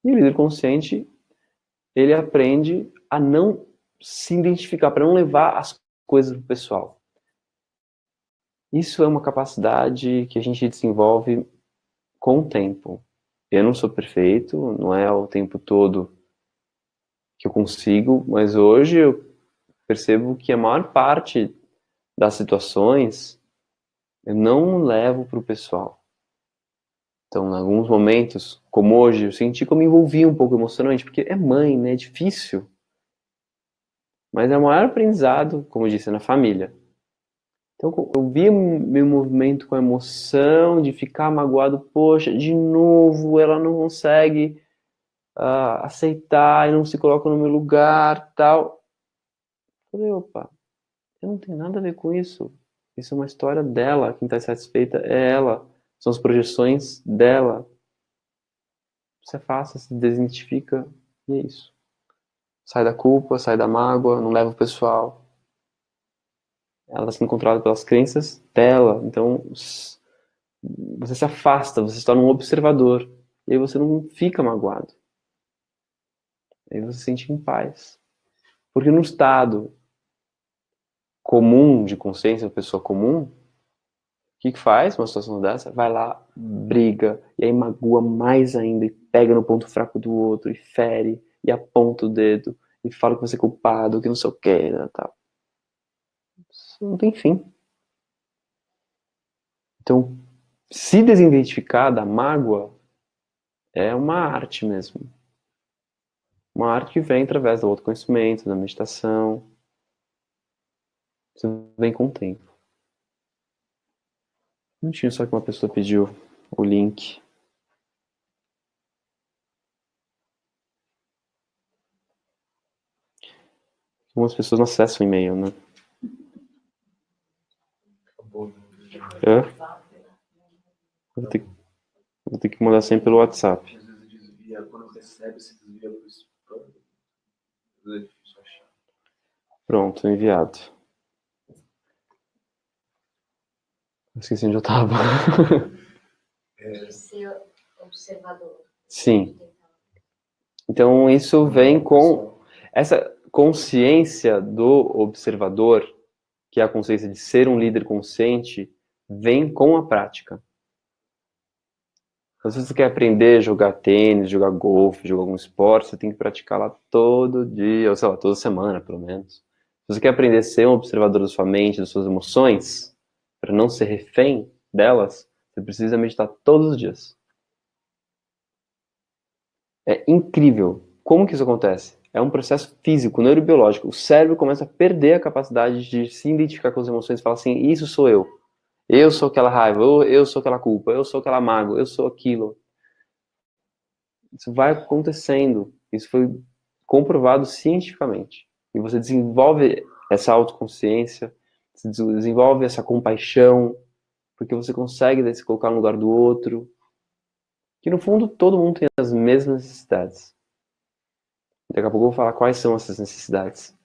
E o líder consciente, ele aprende a não se identificar, para não levar as coisas pro pessoal. Isso é uma capacidade que a gente desenvolve com o tempo. Eu não sou perfeito, não é o tempo todo que eu consigo, mas hoje eu percebo que a maior parte das situações eu não levo para o pessoal. Então, em alguns momentos, como hoje, eu senti que eu me envolvi um pouco emocionalmente, porque é mãe, né? É difícil. Mas é o maior aprendizado, como eu disse, é na família. Então, eu vi meu movimento com a emoção de ficar magoado. Poxa, de novo, ela não consegue aceitar e não se coloca no meu lugar, tal. Eu falei, opa, eu não tenho nada a ver com isso. Isso é uma história dela. Quem está satisfeita é ela. São as projeções dela. Você afasta, se desidentifica e é isso. Sai da culpa, sai da mágoa, não leva o pessoal. Ela está sendo controlada pelas crenças dela. Então, você se afasta, você se torna um observador. E aí você não fica magoado. Aí você se sente em paz. Porque no estado comum de consciência, uma pessoa comum, o que faz uma situação dessa? Vai lá, briga, e aí magoa mais ainda, e pega no ponto fraco do outro, e fere, e aponta o dedo, e fala que você é culpado, que não sei o que, tal. Isso não tem fim. Então, se desidentificar da mágoa é uma arte mesmo. Uma arte que vem através do autoconhecimento, da meditação. Isso vem com o tempo. Um minutinho só que uma pessoa pediu o link. Algumas pessoas não acessam o e-mail, né? Acabou. Hã? Vou ter que mandar sempre pelo WhatsApp. Às vezes desvia, quando recebe, se desvia para o spam. Às vezes é difícil achar. Pronto, enviado. Esqueci onde eu tava. De ser observador. Sim. Então isso vem com essa consciência do observador, que é a consciência de ser um líder consciente, vem com a prática. Então, se você quer aprender a jogar tênis, jogar golfe, jogar algum esporte, você tem que praticar lá todo dia, ou sei lá, toda semana, pelo menos. Se você quer aprender a ser um observador da sua mente, das suas emoções, para não ser refém delas, você precisa meditar todos os dias. É incrível. Como que isso acontece? É um processo físico, neurobiológico. O cérebro começa a perder a capacidade de se identificar com as emoções e falar assim, isso sou eu. Eu sou aquela raiva, eu sou aquela culpa, eu sou aquela mágoa, eu sou aquilo. Isso vai acontecendo. Isso foi comprovado cientificamente. E você desenvolve essa autoconsciência, você desenvolve essa compaixão, porque você consegue se colocar no lugar do outro. Que no fundo todo mundo tem as mesmas necessidades. Daqui a pouco eu vou falar quais são essas necessidades.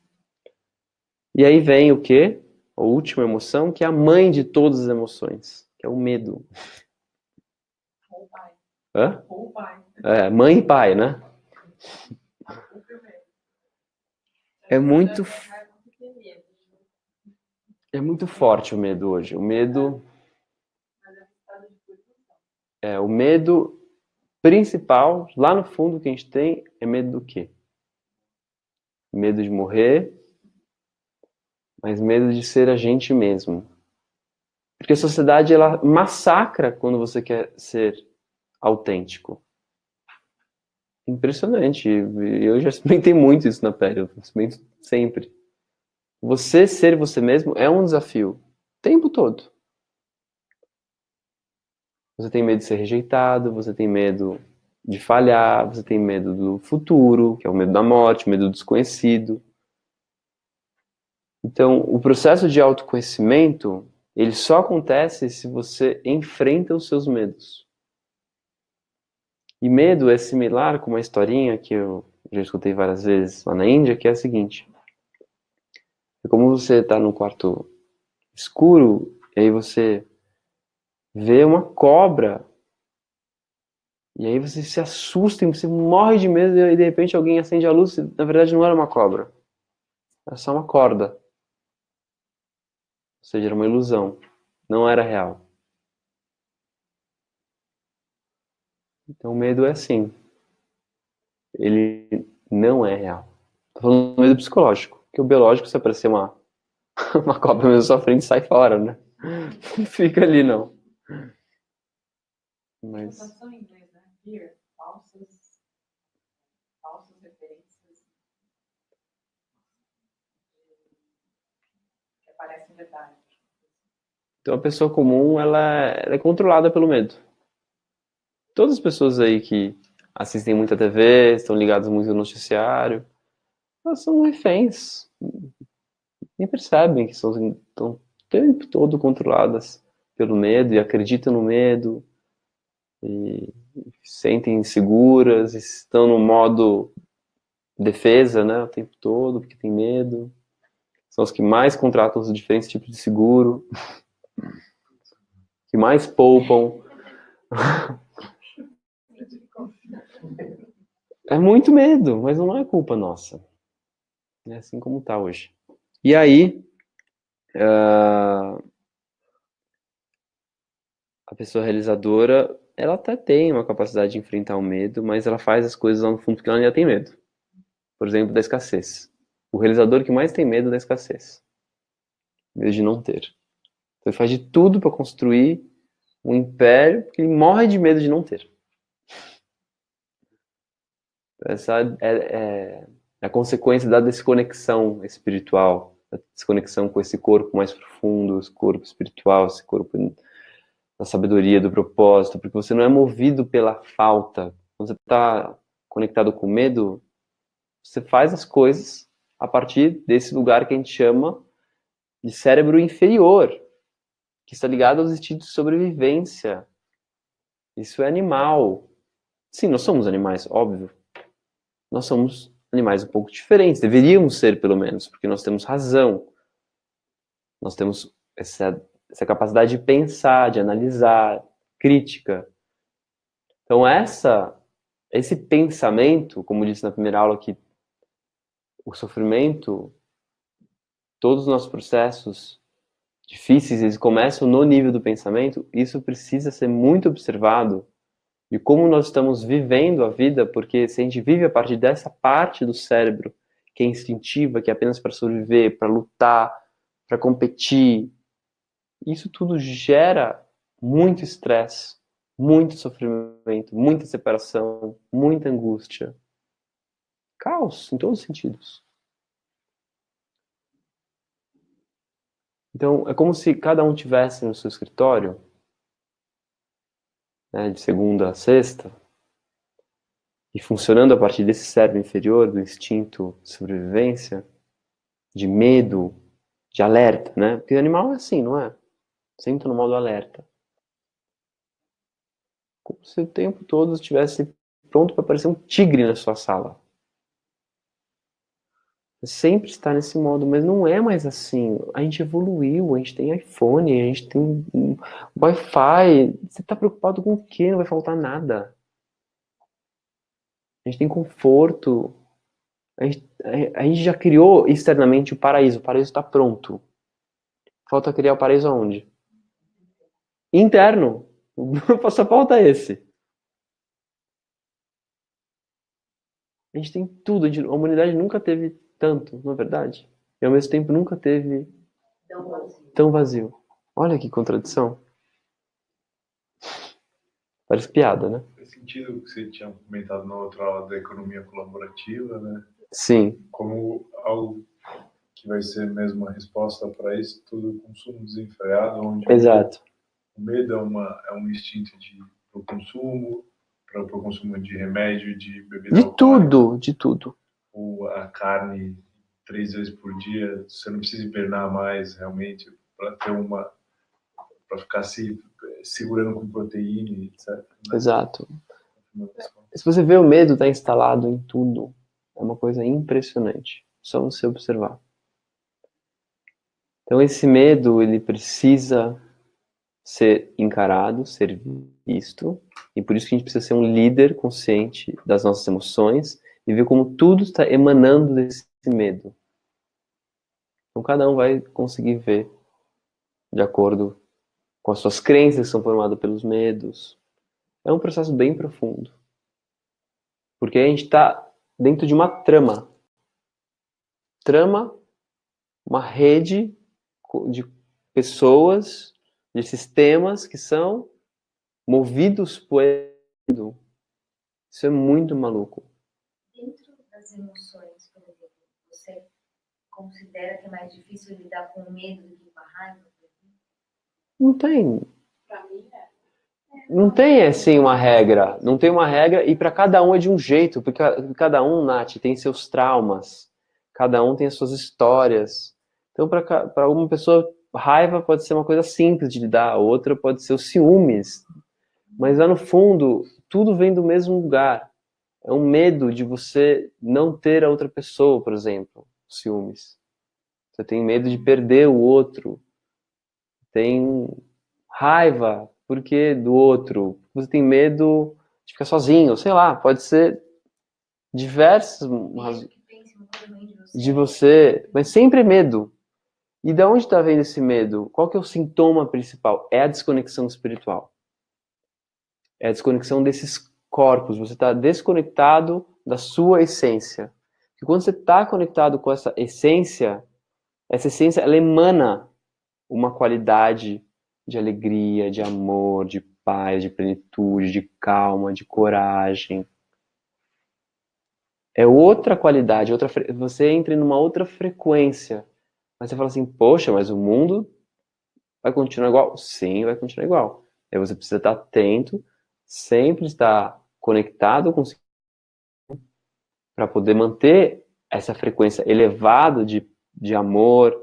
E aí vem o quê? A última emoção, que é a mãe de todas as emoções, que é o medo. Ou pai. Hã? Ou pai. É, mãe e pai, né? O primeiro. É muito forte o medo hoje. O medo o medo principal, lá no fundo que a gente tem, é medo do quê? Medo de morrer, mas medo de ser a gente mesmo. Porque a sociedade, ela massacra quando você quer ser autêntico. Impressionante. Eu já experimentei muito isso na pele. Eu experimento sempre. Você ser você mesmo é um desafio. O tempo todo. Você tem medo de ser rejeitado, você tem medo de falhar, você tem medo do futuro, que é o medo da morte, o medo do desconhecido. Então, o processo de autoconhecimento, ele só acontece se você enfrenta os seus medos. E medo é similar com uma historinha que eu já escutei várias vezes lá na Índia, que é a seguinte. É como você está num quarto escuro, e aí você vê uma cobra, e aí você se assusta, você morre de medo, e de repente alguém acende a luz, e na verdade não era uma cobra. Era só uma corda. Ou seja, era uma ilusão. Não era real. Então o medo é assim. Ele não é real. Tô falando do medo psicológico. Porque o biológico, se aparecer uma cobra na sua frente, sai fora, né? Não fica ali, não. Mas... Tradução em inglês, né? Fear, falsas referências que aparecem em verdade. Então a pessoa comum, ela é controlada pelo medo. Todas as pessoas aí que assistem muita TV, estão ligadas muito no noticiário, elas são reféns. Nem percebem que estão o tempo todo controladas pelo medo e acreditam no medo e sentem inseguras, estão no modo defesa, né, o tempo todo, porque tem medo. São os que mais contratam os diferentes tipos de seguro, que mais poupam. É muito medo, mas não é culpa nossa. É assim como tá hoje. E aí, pessoa realizadora, ela até tem uma capacidade de enfrentar o medo, mas ela faz as coisas lá no fundo porque ela ainda tem medo. Por exemplo, da escassez. O realizador que mais tem medo da escassez. Medo de não ter. Então ele faz de tudo para construir um império porque ele morre de medo de não ter. Essa é a consequência da desconexão espiritual, da desconexão com esse corpo mais profundo, esse corpo espiritual, esse corpo da sabedoria, do propósito, porque você não é movido pela falta. Quando você está conectado com medo, você faz as coisas a partir desse lugar que a gente chama de cérebro inferior, que está ligado aos instintos de sobrevivência. Isso é animal. Sim, nós somos animais, óbvio. Nós somos animais um pouco diferentes, deveríamos ser pelo menos, porque nós temos razão. Nós temos essa capacidade de pensar, de analisar, crítica. Então esse pensamento, como disse na primeira aula, que o sofrimento, todos os nossos processos difíceis, eles começam no nível do pensamento, isso precisa ser muito observado de como nós estamos vivendo a vida, porque se a gente vive a partir dessa parte do cérebro que é instintiva, que é apenas para sobreviver, para lutar, para competir, isso tudo gera muito estresse, muito sofrimento, muita separação, muita angústia. Caos, em todos os sentidos. Então, é como se cada um tivesse no seu escritório, né, de segunda a sexta, e funcionando a partir desse cérebro inferior, do instinto de sobrevivência, de medo, de alerta, né? Porque o animal é assim, não é? Sempre no modo alerta. Como se o tempo todo estivesse pronto para aparecer um tigre na sua sala. Você sempre está nesse modo, mas não é mais assim. A gente evoluiu, a gente tem iPhone, a gente tem Wi-Fi. Você está preocupado com o quê? Não vai faltar nada. A gente tem conforto. A gente já criou externamente o paraíso está pronto. Falta criar o paraíso aonde? Interno. Só falta esse. A gente tem tudo. A humanidade nunca teve tanto, não é verdade? E ao mesmo tempo nunca teve tão vazio. Olha que contradição. Parece piada, né? Faz sentido o que você tinha comentado na outra aula da economia colaborativa, né? Sim. Como algo que vai ser mesmo uma resposta para isso, tudo consumo desenfreado, onde Exato. o medo é um instinto para o consumo, para o consumo de remédio, de bebida alcoólica. De tudo. Ou a carne 3 vezes por dia, você não precisa hibernar mais realmente para ter para ficar se segurando com proteína, etc. Né? Exato. Se você vê, o medo está instalado em tudo. É uma coisa impressionante. Só você observar. Então esse medo, ele precisa ser encarado, ser visto, e por isso que a gente precisa ser um líder consciente das nossas emoções e ver como tudo está emanando desse medo. Então cada um vai conseguir ver de acordo com as suas crenças que são formadas pelos medos. É um processo bem profundo. Porque a gente está dentro de uma trama. Trama, uma rede de pessoas, de sistemas que são movidos por medo. Isso é muito maluco. Dentro das emoções, por exemplo, você considera que é mais difícil lidar com o medo do que com a raiva? Não tem. Pra mim é. Não tem, assim, uma regra. Não tem uma regra e para cada um é de um jeito. Porque cada um, Nath, tem seus traumas. Cada um tem as suas histórias. Então, para uma pessoa, raiva pode ser uma coisa simples de lidar. Outra pode ser os ciúmes. Mas lá no fundo, tudo vem do mesmo lugar. É um medo de você não ter a outra pessoa, por exemplo. Ciúmes. Você tem medo de perder o outro. Tem raiva porque do outro. Você tem medo de ficar sozinho. Sei lá, pode ser diversas razões de você. Mas sempre é medo. E de onde está vendo esse medo? Qual que é o sintoma principal? É a desconexão espiritual. É a desconexão desses corpos. Você está desconectado da sua essência. E quando você está conectado com essa essência ela emana uma qualidade de alegria, de amor, de paz, de plenitude, de calma, de coragem. É outra qualidade, você entra numa outra frequência. Mas você fala assim, poxa, mas o mundo vai continuar igual? Sim, vai continuar igual. Aí você precisa estar atento, sempre estar conectado com para poder manter essa frequência elevada de amor,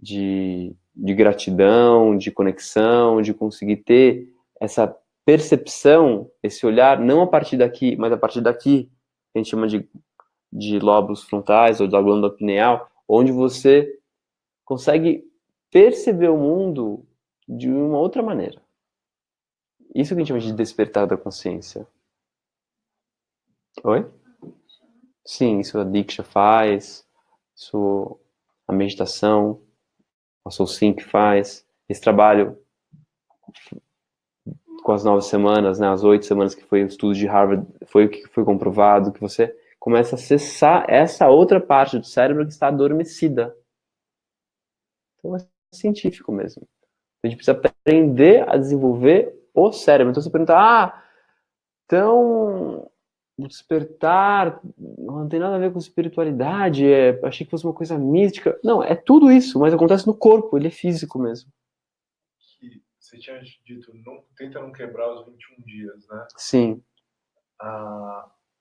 de gratidão, de conexão, de conseguir ter essa percepção, esse olhar, não a partir daqui, mas a partir daqui, que a gente chama de lóbulos frontais ou da glândula pineal, onde você consegue perceber o mundo de uma outra maneira. Isso que a gente chama de despertar da consciência. Oi? Sim, isso a Diksha faz, isso a meditação, a Soul Sync faz, esse trabalho com as 9 semanas, né, as 8 semanas que foi o estudo de Harvard, foi o que foi comprovado, que você começa a acessar essa outra parte do cérebro que está adormecida. Então é científico mesmo. A gente precisa aprender a desenvolver o cérebro. Então você pergunta, então o despertar não tem nada a ver com espiritualidade, achei que fosse uma coisa mística. Não, é tudo isso, mas acontece no corpo, ele é físico mesmo. Que você tinha dito, tenta não quebrar os 21 dias, né? Sim.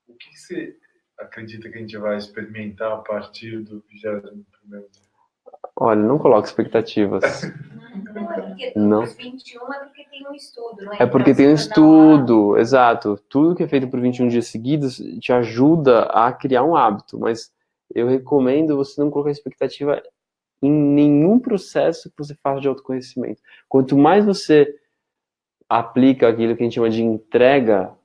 O que você acredita que a gente vai experimentar a partir do 21º dia? Olha, não coloque expectativas. Não é porque Não. os 21 é porque tem um estudo, não é? É porque tem um estudo, exato. Tudo que é feito por 21 dias seguidos te ajuda a criar um hábito, mas eu recomendo você não colocar expectativa em nenhum processo que você faça de autoconhecimento. Quanto mais você aplica aquilo que a gente chama de entrega,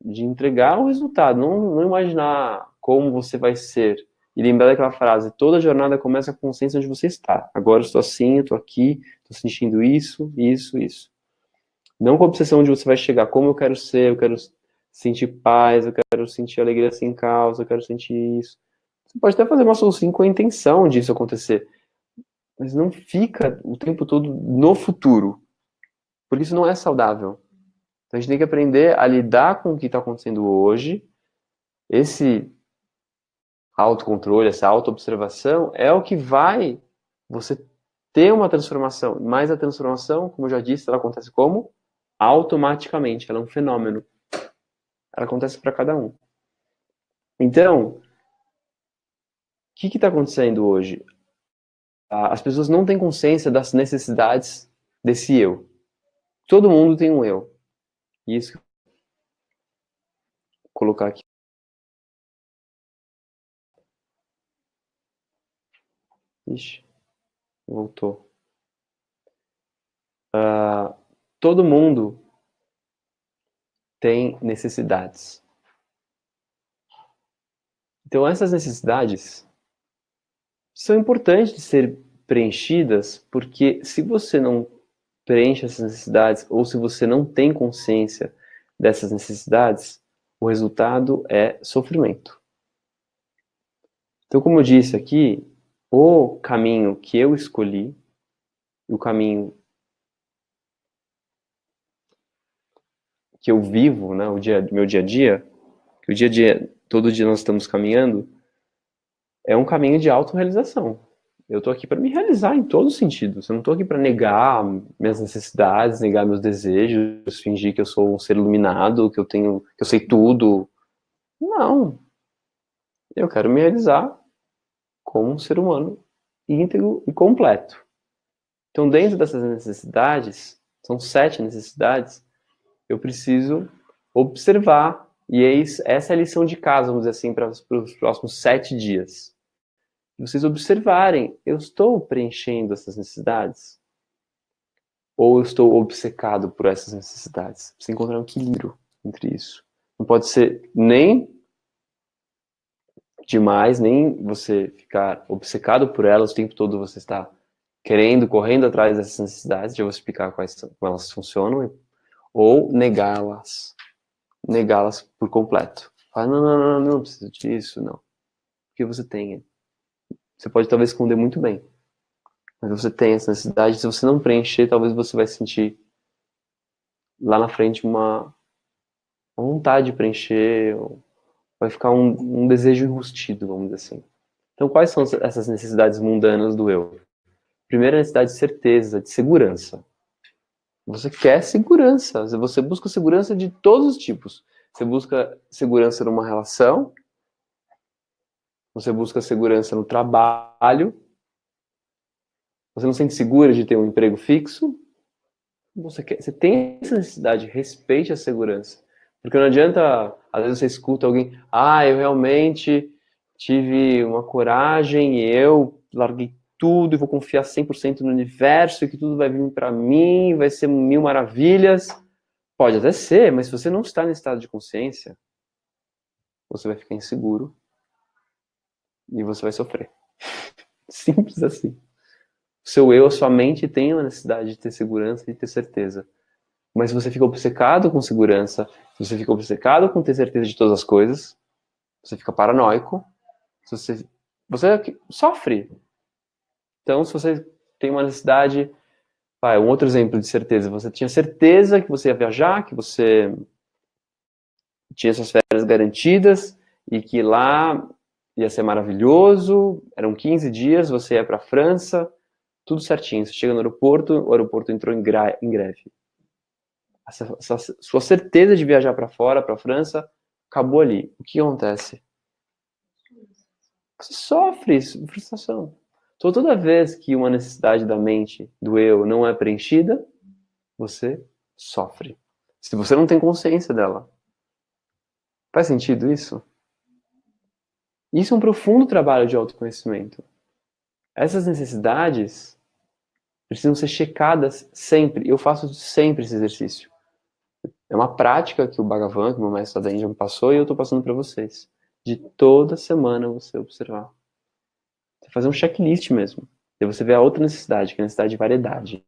de entregar o resultado, não imaginar como você vai ser. E lembrar daquela frase, toda jornada começa com a consciência onde você está. Agora eu estou assim, eu estou aqui, estou sentindo isso, isso, isso. Não com a obsessão de você vai chegar, como eu quero ser, eu quero sentir paz, eu quero sentir alegria sem causa, eu quero sentir isso. Você pode até fazer uma solução com a intenção disso acontecer, mas não fica o tempo todo no futuro, porque isso não é saudável. Então a gente tem que aprender a lidar com o que está acontecendo hoje. Esse autocontrole, essa autoobservação é o que vai você ter uma transformação. Mas a transformação, como eu já disse, ela acontece como? Automaticamente. Ela é um fenômeno. Ela acontece para cada um. Então, o que está acontecendo hoje? As pessoas não têm consciência das necessidades desse eu. Todo mundo tem um eu. Isso. Vou colocar aqui. Ixi, voltou. Todo mundo tem necessidades. Então essas necessidades são importantes de ser preenchidas, porque se você não preenche essas necessidades, ou se você não tem consciência dessas necessidades, o resultado é sofrimento. Então, como eu disse aqui, o caminho que eu escolhi, o caminho que eu vivo, né, meu dia a dia, que o dia a dia, todo dia nós estamos caminhando, é um caminho de autorrealização. Eu tô aqui para me realizar em todos os sentidos. Eu não tô aqui para negar minhas necessidades, negar meus desejos, fingir que eu sou um ser iluminado, que eu sei tudo. Não. Eu quero me realizar como um ser humano íntegro e completo. Então, dentro dessas necessidades, são 7 necessidades, eu preciso observar. E essa é a lição de casa, vamos dizer assim, para os próximos 7 dias. Vocês observarem, eu estou preenchendo essas necessidades? Ou eu estou obcecado por essas necessidades? Precisa encontrar um equilíbrio entre isso. Não pode ser nem demais, nem você ficar obcecado por elas o tempo todo, você está correndo atrás dessas necessidades. Já vou explicar como elas funcionam. Ou negá-las. Negá-las por completo. Fala, não preciso disso, não. Porque você tem. Você pode talvez esconder muito bem. Mas você tem essa necessidade. Se você não preencher, talvez você vai sentir lá na frente uma vontade de preencher. Vai ficar um desejo enrustido, vamos dizer assim. Então, quais são essas necessidades mundanas do eu? Primeira necessidade de certeza, de segurança. Você quer segurança. Você busca segurança de todos os tipos. Você busca segurança numa relação. Você busca segurança no trabalho. Você não se sente segura de ter um emprego fixo. Você tem essa necessidade, respeite a segurança. Porque não adianta, às vezes você escuta alguém, eu realmente tive uma coragem e eu larguei tudo e vou confiar 100% no universo e que tudo vai vir para mim, vai ser mil maravilhas. Pode até ser, mas se você não está nesse estado de consciência, você vai ficar inseguro e você vai sofrer. Simples assim. O seu eu, a sua mente tem a necessidade de ter segurança e de ter certeza. Mas se você fica obcecado com segurança, se você fica obcecado com ter certeza de todas as coisas, você fica paranoico, você sofre. Então, se você tem uma necessidade... um outro exemplo de certeza. Você tinha certeza que você ia viajar, que você tinha suas férias garantidas e que lá ia ser maravilhoso. Eram 15 dias, você ia para a França, tudo certinho. Você chega no aeroporto, o aeroporto entrou em greve. Essa sua certeza de viajar para fora, para a França, acabou ali. O que acontece? Você sofre frustração. Então, toda vez que uma necessidade da mente, do eu, não é preenchida, você sofre. Se você não tem consciência dela. Faz sentido isso? Isso é um profundo trabalho de autoconhecimento. Essas necessidades precisam ser checadas sempre. Eu faço sempre esse exercício. É uma prática que o Bhagavan, que o meu mestre da Índia me passou, e eu estou passando para vocês. De toda semana você observar. Você fazer um checklist mesmo. E você vê a outra necessidade, que é a necessidade de variedade.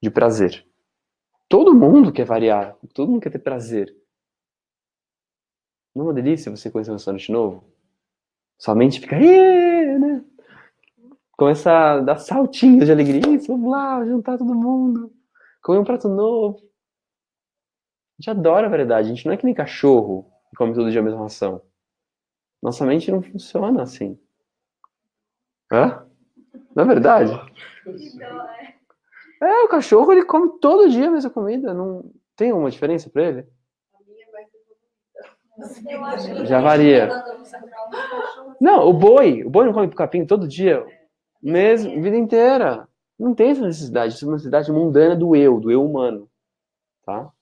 De prazer. Todo mundo quer variar. Todo mundo quer ter prazer. Não é uma delícia você conhecer um restaurante novo? Sua mente fica... né? Começa a dar saltinhos de alegria. Isso, vamos lá, juntar todo mundo. Comer um prato novo. A gente adora a variedade. A gente não é que nem cachorro que come todo dia a mesma ração. Nossa mente não funciona assim. Hã? Não é verdade? O cachorro ele come todo dia a mesma comida. Não tem uma diferença pra ele? Já varia. Não, o boi não come capim todo dia, mesmo, vida inteira. Não tem essa necessidade, isso é uma necessidade mundana do eu humano, tá?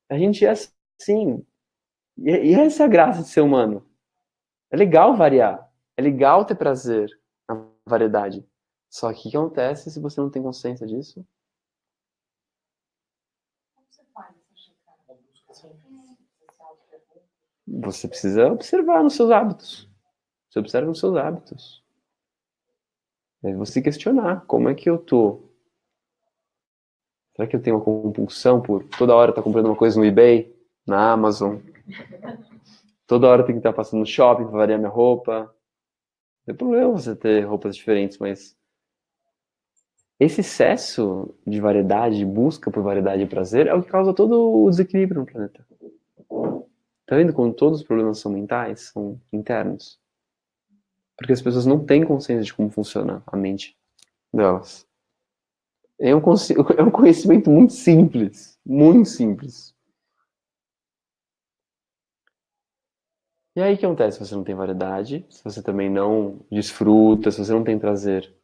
A gente é assim. E essa é a graça de ser humano. É legal variar, é legal ter prazer na variedade. Só que o que acontece se você não tem consciência disso? Você precisa observar nos seus hábitos. Você observa nos seus hábitos. É você questionar, como é que eu tô? Será que eu tenho uma compulsão por toda hora estar comprando uma coisa no eBay, na Amazon? Toda hora tem que estar passando no shopping para variar minha roupa. Não tem problema você ter roupas diferentes, mas esse excesso de variedade, de busca por variedade e prazer, é o que causa todo o desequilíbrio no planeta. Tá vendo como todos os problemas são mentais, são internos? Porque as pessoas não têm consciência de como funciona a mente delas. É um conhecimento muito simples. Muito simples. E aí o que acontece se você não tem variedade, se você também não desfruta, se você não tem prazer?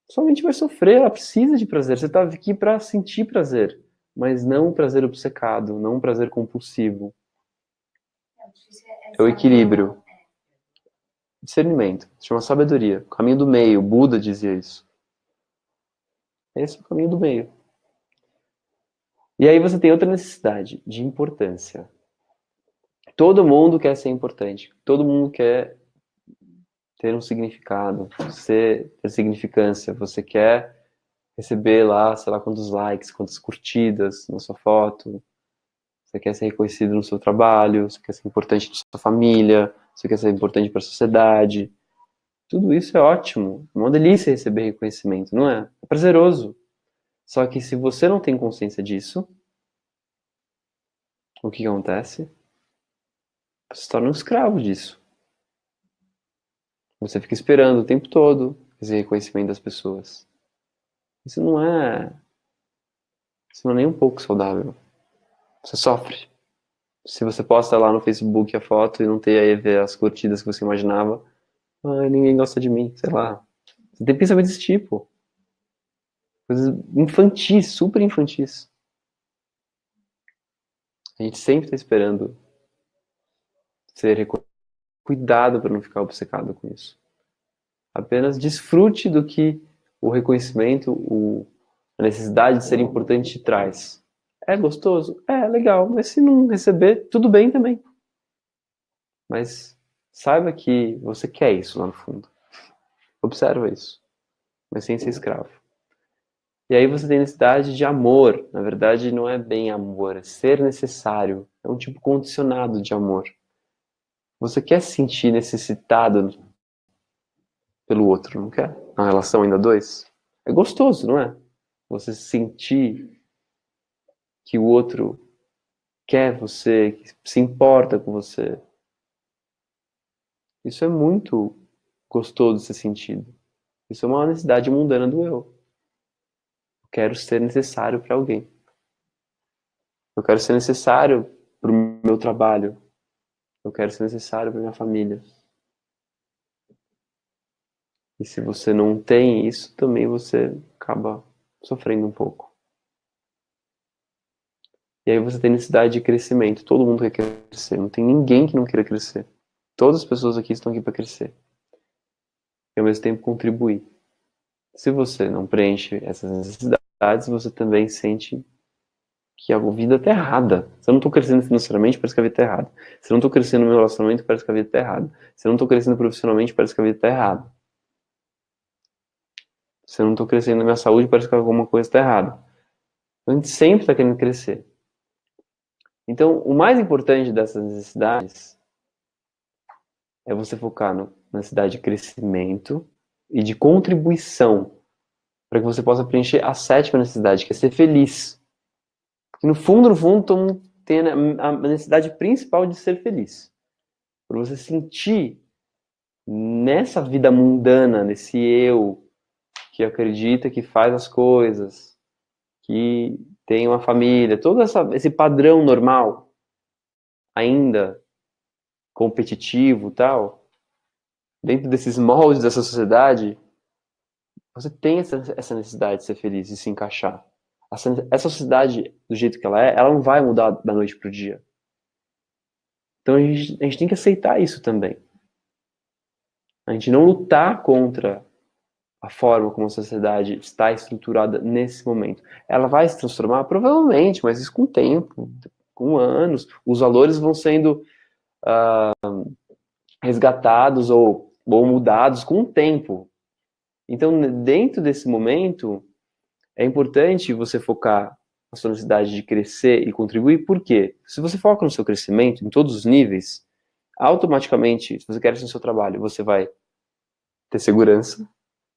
Sua mente vai sofrer, ela precisa de prazer. Você está aqui para sentir prazer, mas não um prazer obcecado, não um prazer compulsivo. É o equilíbrio. Discernimento. Se chama sabedoria. O caminho do meio. Buda dizia isso. Esse é o caminho do meio. E aí você tem outra necessidade, de importância. Todo mundo quer ser importante. Todo mundo quer ter um significado, ter significância. Você quer receber lá, sei lá quantos likes, quantas curtidas na sua foto. Você quer ser reconhecido no seu trabalho, você quer ser importante na sua família, você quer ser importante para a sociedade. Tudo isso é ótimo. É uma delícia receber reconhecimento, não é? É prazeroso. Só que se você não tem consciência disso, o que acontece? Você se torna um escravo disso. Você fica esperando o tempo todo esse reconhecimento das pessoas. Isso não é nem um pouco saudável. Você sofre. Se você posta lá no Facebook a foto e não ter aí ver as curtidas que você imaginava, ai, ninguém gosta de mim, sei lá. Você tem pensamento desse tipo. Coisas infantis, super infantis. A gente sempre está esperando ser reconhecido. Cuidado para não ficar obcecado com isso. Apenas desfrute do que o reconhecimento, a necessidade de ser importante te traz. É gostoso? É legal, mas se não receber, tudo bem também. Mas saiba que você quer isso lá no fundo. Observa isso, mas sem ser escravo. E aí você tem necessidade de amor. Na verdade, não é bem amor, é ser necessário. É um tipo condicionado de amor. Você quer se sentir necessitado pelo outro, não quer? Na relação ainda dois? É gostoso, não é? Você sentir que o outro quer você, que se importa com você. Isso é muito gostoso de ser sentido. Isso é uma necessidade mundana do eu. Eu quero ser necessário para alguém. Eu quero ser necessário para o meu trabalho. Eu quero ser necessário para minha família. E se você não tem isso, também você acaba sofrendo um pouco. E aí você tem necessidade de crescimento. Todo mundo quer crescer. Não tem ninguém que não queira crescer. Todas as pessoas aqui estão aqui para crescer. E ao mesmo tempo contribuir. Se você não preenche essas necessidades, você também sente que a vida está errada. Se eu não estou crescendo financeiramente, parece que a vida está errada. Se eu não estou crescendo no meu relacionamento, parece que a vida está errada. Se eu não estou crescendo profissionalmente, parece que a vida está errada. Se eu não estou crescendo na minha saúde, parece que alguma coisa está errada. A gente sempre está querendo crescer. Então, o mais importante dessas necessidades é você focar na necessidade de crescimento e de contribuição para que você possa preencher a sétima necessidade, que é ser feliz. Porque no fundo, todo mundo tem a necessidade principal de ser feliz. Para você sentir nessa vida mundana, nesse eu que acredita que faz as coisas, que tem uma família, todo esse padrão normal, ainda competitivo, tal, dentro desses moldes dessa sociedade, você tem essa necessidade de ser feliz e se encaixar. Essa sociedade, do jeito que ela não vai mudar da noite pro dia. Então a gente tem que aceitar isso também. A gente não lutar contra a forma como a sociedade está estruturada nesse momento. Ela vai se transformar? Provavelmente, mas isso com o tempo, com anos. Os valores vão sendo resgatados ou mudados com o tempo. Então, dentro desse momento, é importante você focar na sua necessidade de crescer e contribuir. Por quê? Se você foca no seu crescimento, em todos os níveis, automaticamente, se você quer isso no seu trabalho, você vai ter segurança,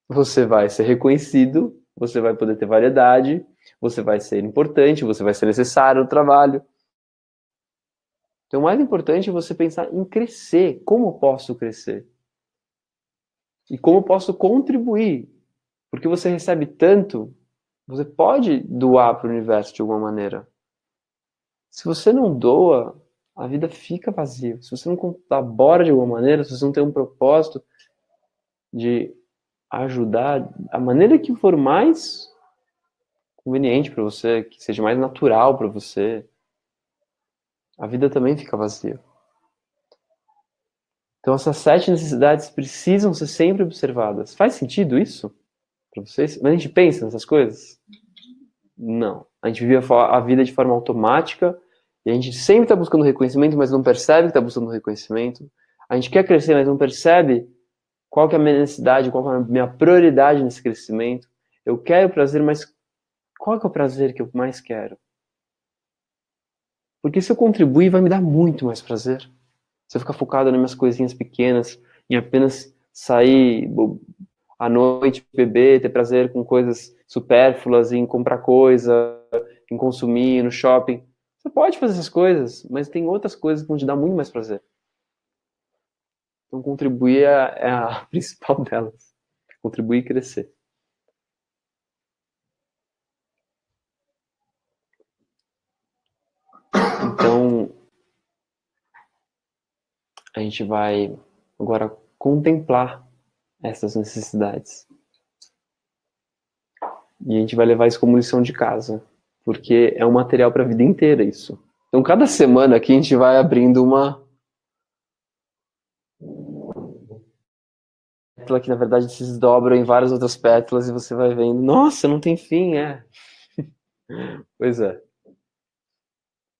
você vai ser reconhecido, você vai poder ter variedade, você vai ser importante, você vai ser necessário no trabalho. Então, o mais importante é você pensar em crescer. Como posso crescer? E como posso contribuir? Porque você recebe tanto, você pode doar para o universo de alguma maneira. Se você não doa, a vida fica vazia. Se você não colabora de alguma maneira, se você não tem um propósito de ajudar, a maneira que for mais conveniente para você, que seja mais natural para você, a vida também fica vazia. Então essas 7 necessidades precisam ser sempre observadas. Faz sentido isso para vocês? Mas a gente pensa nessas coisas? Não. A gente vive a vida de forma automática e a gente sempre está buscando reconhecimento, mas não percebe que está buscando reconhecimento. A gente quer crescer, mas não percebe qual que é a minha necessidade, qual que é a minha prioridade nesse crescimento. Eu quero prazer, mas qual que é o prazer que eu mais quero? Porque se eu contribuir, vai me dar muito mais prazer. Se eu ficar focado nas minhas coisinhas pequenas, em apenas sair à noite, beber, ter prazer com coisas supérfluas, em comprar coisa, em consumir, no shopping. Você pode fazer essas coisas, mas tem outras coisas que vão te dar muito mais prazer. Então contribuir é a principal delas. Contribuir e crescer. Então, a gente vai agora contemplar essas necessidades. E a gente vai levar isso como lição de casa, porque é um material para a vida inteira isso. Então, cada semana aqui a gente vai abrindo uma pétala que, na verdade, se desdobra em várias outras pétalas e você vai vendo, nossa, não tem fim, é. Pois é.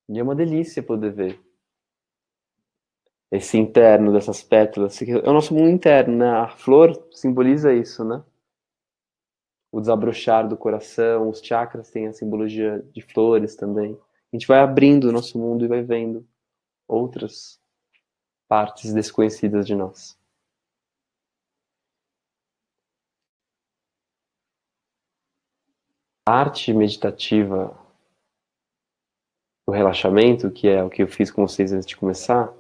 E é uma delícia poder ver esse interno dessas pétalas. É o nosso mundo interno, né? A flor simboliza isso, né? O desabrochar do coração, os chakras têm a simbologia de flores também. A gente vai abrindo o nosso mundo e vai vendo outras partes desconhecidas de nós. A arte meditativa do relaxamento, que é o que eu fiz com vocês antes de começar,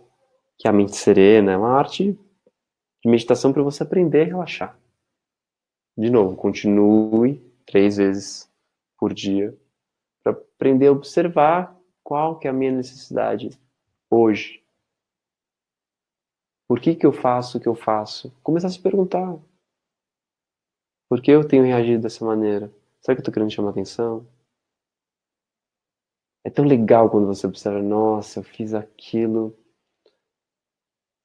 que é a mente serena, é uma arte de meditação para você aprender a relaxar. De novo, continue 3 vezes por dia para aprender a observar qual que é a minha necessidade hoje. Por que eu faço o que eu faço? Começar a se perguntar. Por que eu tenho reagido dessa maneira? Será que eu estou querendo chamar atenção? É tão legal quando você observa, nossa, eu fiz aquilo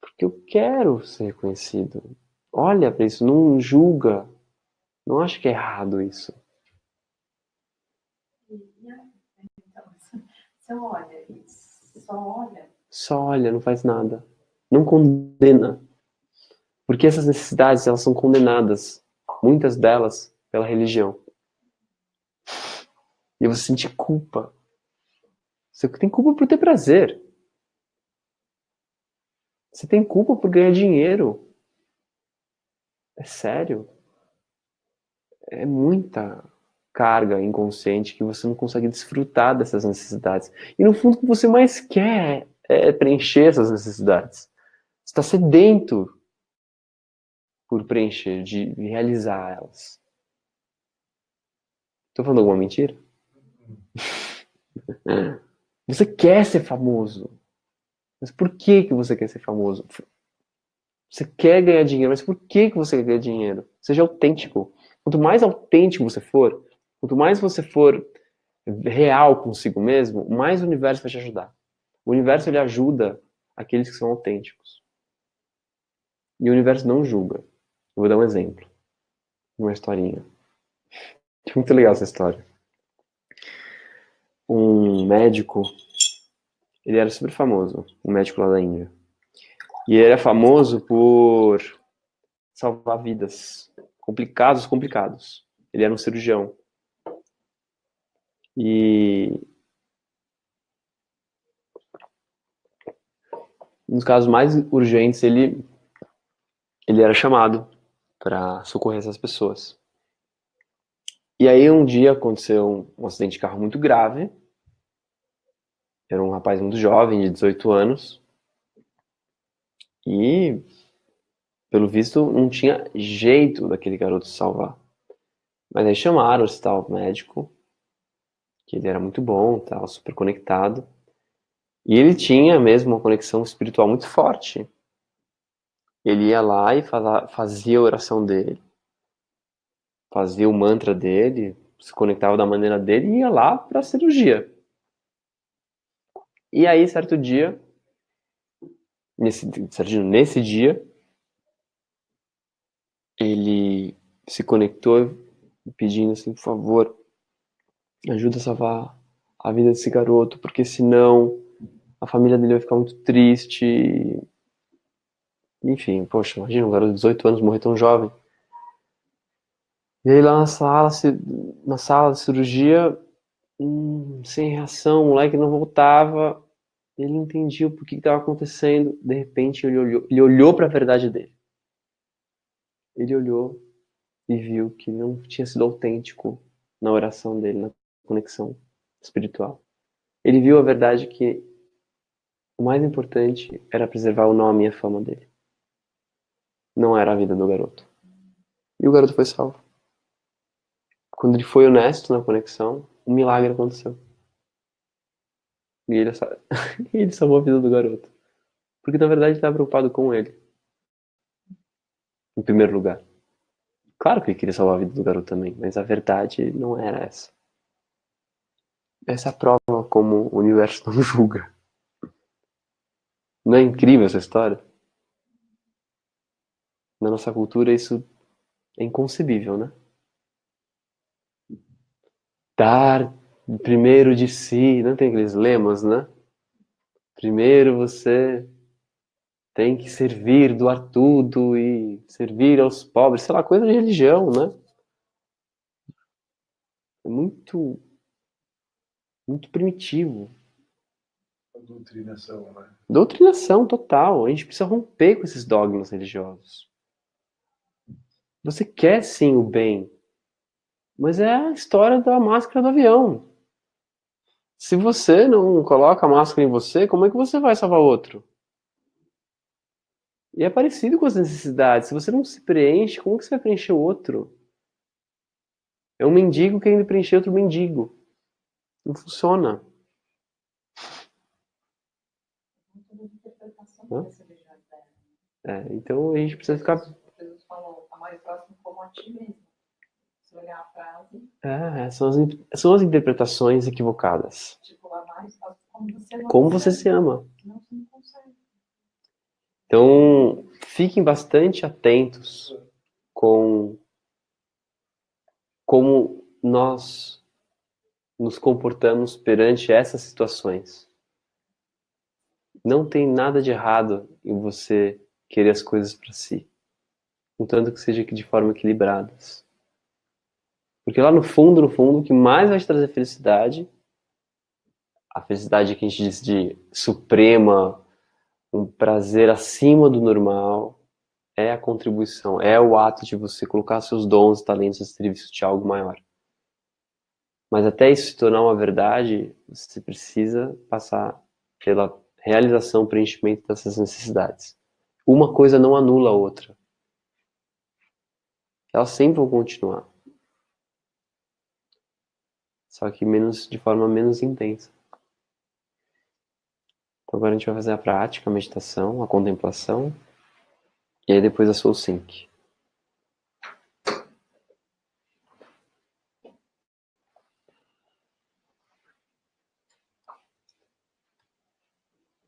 porque eu quero ser reconhecido. Olha para isso, não julga. Não acha que é errado isso. Então, você olha isso, só olha. Só olha, não faz nada. Não condena. Porque essas necessidades, elas são condenadas. Muitas delas pela religião. E você sente culpa. Você tem culpa por ter prazer. Você tem culpa por ganhar dinheiro. É sério. É muita carga inconsciente que você não consegue desfrutar dessas necessidades. E no fundo o que você mais quer é preencher essas necessidades. Você está sedento por preencher, de realizar elas. Estou falando alguma mentira? Você quer ser famoso. Mas por que você quer ser famoso? Você quer ganhar dinheiro, mas por que você quer ganhar dinheiro? Seja autêntico. Quanto mais autêntico você for, quanto mais você for real consigo mesmo, mais o universo vai te ajudar. O universo ele ajuda aqueles que são autênticos. E o universo não julga. Eu vou dar um exemplo. Uma historinha. É muito legal essa história. Um médico, ele era super famoso, um médico lá da Índia. E ele era famoso por salvar vidas. Complicados. Ele era um cirurgião. E nos casos mais urgentes, ele era chamado para socorrer essas pessoas. E aí um dia aconteceu um acidente de carro muito grave. Era um rapaz muito jovem, de 18 anos. E, pelo visto, não tinha jeito daquele garoto se salvar. Mas aí chamaram esse tal médico, que ele era muito bom, tal, super conectado. E ele tinha mesmo uma conexão espiritual muito forte. Ele ia lá e fazia a oração dele, fazia o mantra dele, se conectava da maneira dele e ia lá para a cirurgia. E aí, certo dia, nesse dia, ele se conectou pedindo assim, por favor, ajuda a salvar a vida desse garoto, porque senão a família dele vai ficar muito triste. Enfim, poxa, imagina um garoto de 18 anos morrer tão jovem. E aí lá na sala de cirurgia, sem reação, o moleque não voltava. Ele entendia o porquê que estava acontecendo. De repente, ele olhou para a verdade dele. Ele olhou e viu que não tinha sido autêntico na oração dele, na conexão espiritual. Ele viu a verdade que o mais importante era preservar o nome e a fama dele. Não era a vida do garoto. E o garoto foi salvo. Quando ele foi honesto na conexão, um milagre aconteceu. E ele salvou a vida do garoto. Porque na verdade ele estava preocupado com ele. Em primeiro lugar. Claro que ele queria salvar a vida do garoto também, mas a verdade não era essa. Essa é a prova como o universo não julga. Não é incrível essa história? Na nossa cultura isso é inconcebível, né? Dar primeiro de si, não tem aqueles lemas, né? Primeiro você tem que servir, doar tudo e servir aos pobres, sei lá, coisa de religião, né? É muito, muito primitivo. A doutrinação, né? Doutrinação total. A gente precisa romper com esses dogmas religiosos. Você quer sim o bem, mas é a história da máscara do avião. Se você não coloca a máscara em você, como é que você vai salvar outro? E é parecido com as necessidades. Se você não se preenche, como que você vai preencher o outro? É um mendigo querendo preencher outro mendigo. Não funciona. Hã? Então a gente precisa ficar... Jesus falou, tá mais próximo como a ti mesmo. Se olhar a frase, são as interpretações equivocadas. tipo, amar como você não Como você consegue. se ama. Não, você não consegue. Então, fiquem bastante atentos com como nós nos comportamos perante essas situações. Não tem nada de errado em você querer as coisas para si, contanto que seja de forma equilibradas. Porque lá no fundo, o que mais vai te trazer felicidade, a felicidade que a gente diz de suprema, um prazer acima do normal, é a contribuição, é o ato de você colocar seus dons e talentos a serviço de algo maior. Mas até isso se tornar uma verdade, você precisa passar pela realização, preenchimento dessas necessidades. Uma coisa não anula a outra. Elas sempre vão continuar. Só que de forma menos intensa. Então agora a gente vai fazer a prática, a meditação, a contemplação. E aí depois a Soul Sync.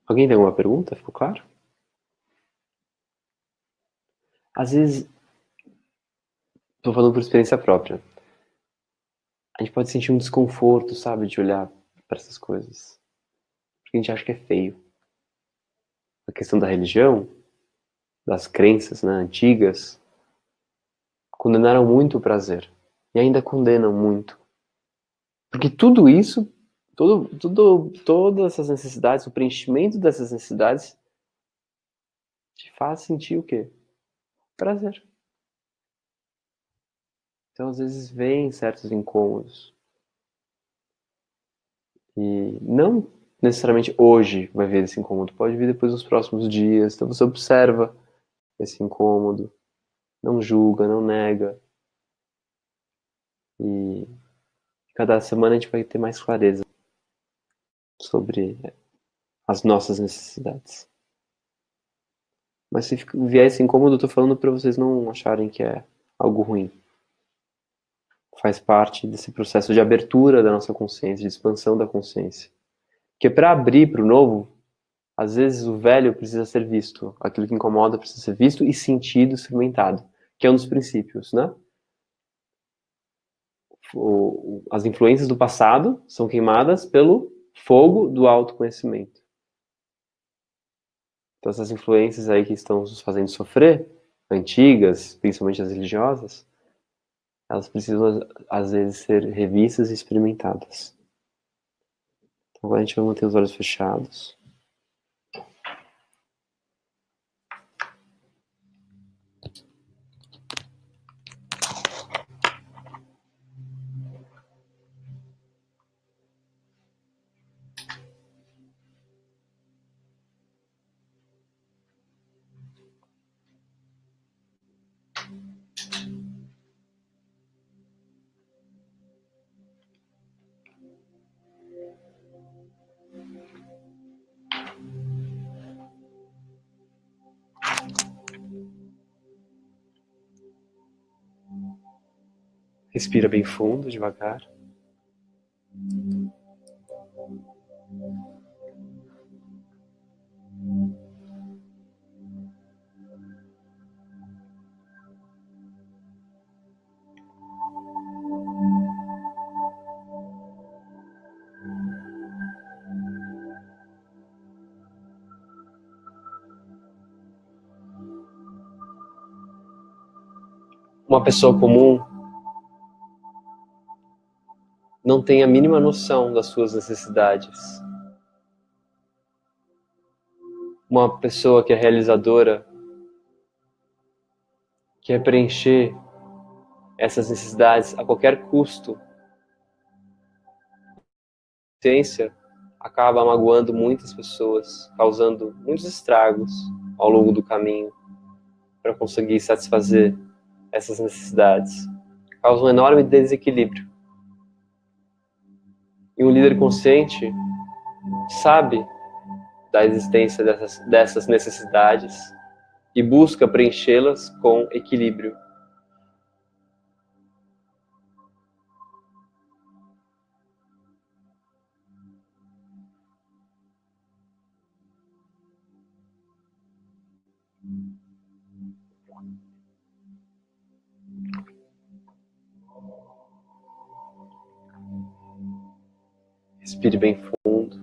Alguém tem alguma pergunta? Ficou claro? Às vezes, estou falando por experiência própria, a gente pode sentir um desconforto, sabe, de olhar para essas coisas. Porque a gente acha que é feio. A questão da religião, das crenças, né, antigas, condenaram muito o prazer. E ainda condenam muito. Porque tudo isso, todas essas necessidades, o preenchimento dessas necessidades, te faz sentir o quê? Prazer. Então, às vezes, vem certos incômodos. E não necessariamente hoje vai vir esse incômodo. Pode vir depois nos próximos dias. Então, você observa esse incômodo. Não julga, não nega. E cada semana a gente vai ter mais clareza sobre as nossas necessidades. Mas se vier esse incômodo, eu tô falando para vocês não acharem que é algo ruim. Faz parte desse processo de abertura da nossa consciência, de expansão da consciência. Porque para abrir para o novo, às vezes o velho precisa ser visto. Aquilo que incomoda precisa ser visto e sentido, experimentado. Que é um dos princípios, né? As influências do passado são queimadas pelo fogo do autoconhecimento. Então essas influências aí que estão nos fazendo sofrer, antigas, principalmente as religiosas, elas precisam às vezes ser revistas e experimentadas. Então agora a gente vai manter os olhos fechados. Respira bem fundo, devagar. Uma pessoa comum não tem a mínima noção das suas necessidades. Uma pessoa que é realizadora quer preencher essas necessidades a qualquer custo. A ciência acaba magoando muitas pessoas, causando muitos estragos ao longo do caminho para conseguir satisfazer essas necessidades. Causa um enorme desequilíbrio. E um líder consciente sabe da existência dessas necessidades e busca preenchê-las com equilíbrio. Respire bem fundo.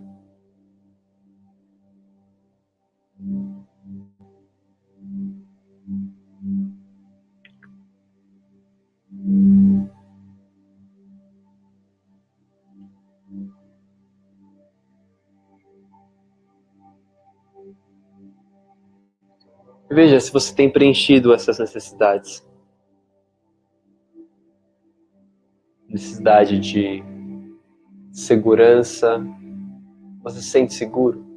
Veja se você tem preenchido essas necessidades. Necessidade de segurança. Você se sente seguro?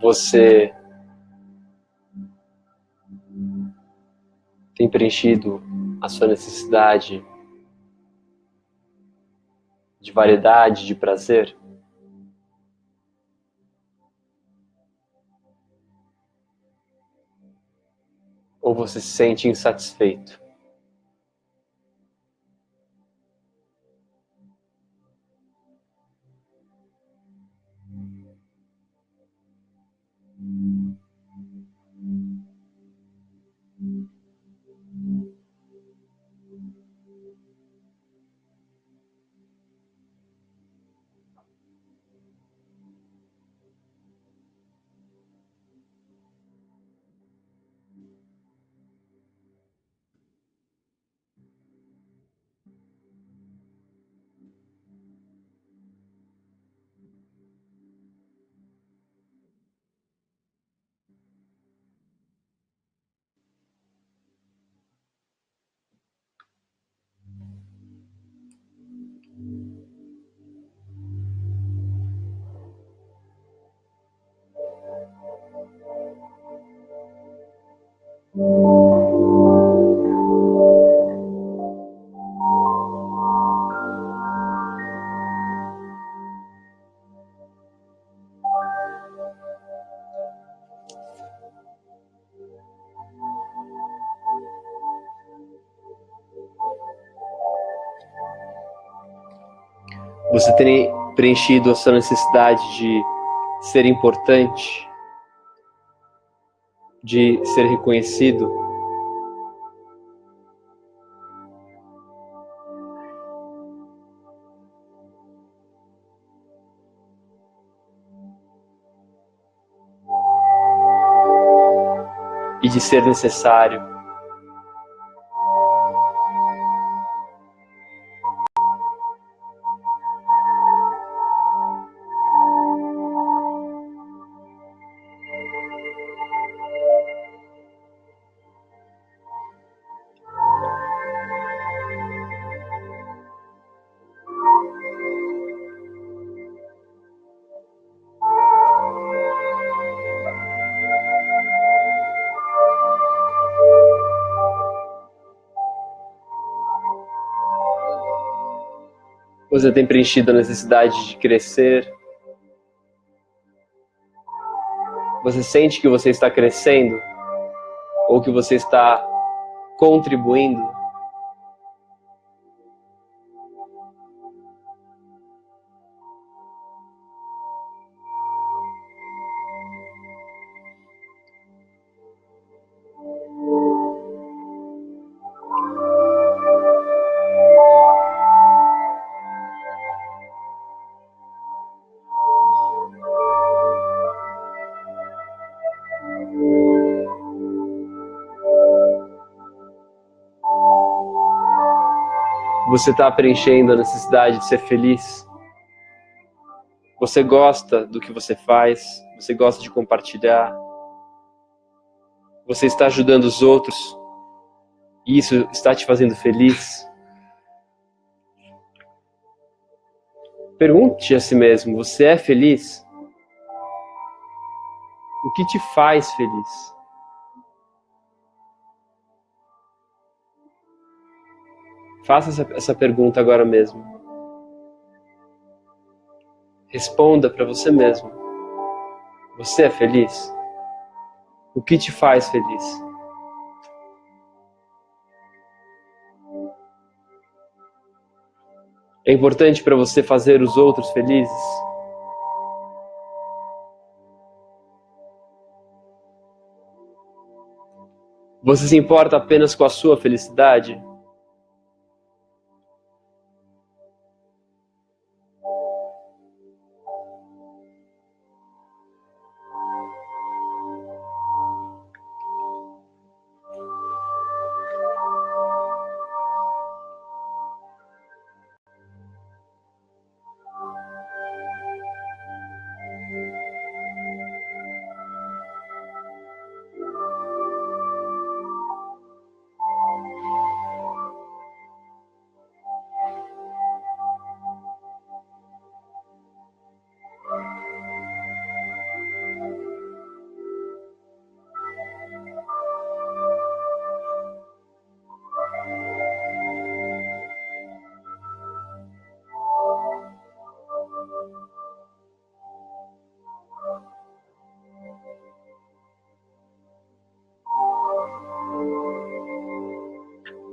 Você tem preenchido a sua necessidade de variedade, de prazer? Ou você se sente insatisfeito? Você tem preenchido a sua necessidade de ser importante, de ser reconhecido? E de ser necessário? Você tem preenchido a necessidade de crescer? Você sente que você está crescendo? Ou que você está contribuindo? Você está preenchendo a necessidade de ser feliz? Você gosta do que você faz? Você gosta de compartilhar? Você está ajudando os outros? E isso está te fazendo feliz? Pergunte a si mesmo, você é feliz? O que te faz feliz? Faça essa pergunta agora mesmo. Responda para você mesmo. Você é feliz? O que te faz feliz? É importante para você fazer os outros felizes? Você se importa apenas com a sua felicidade?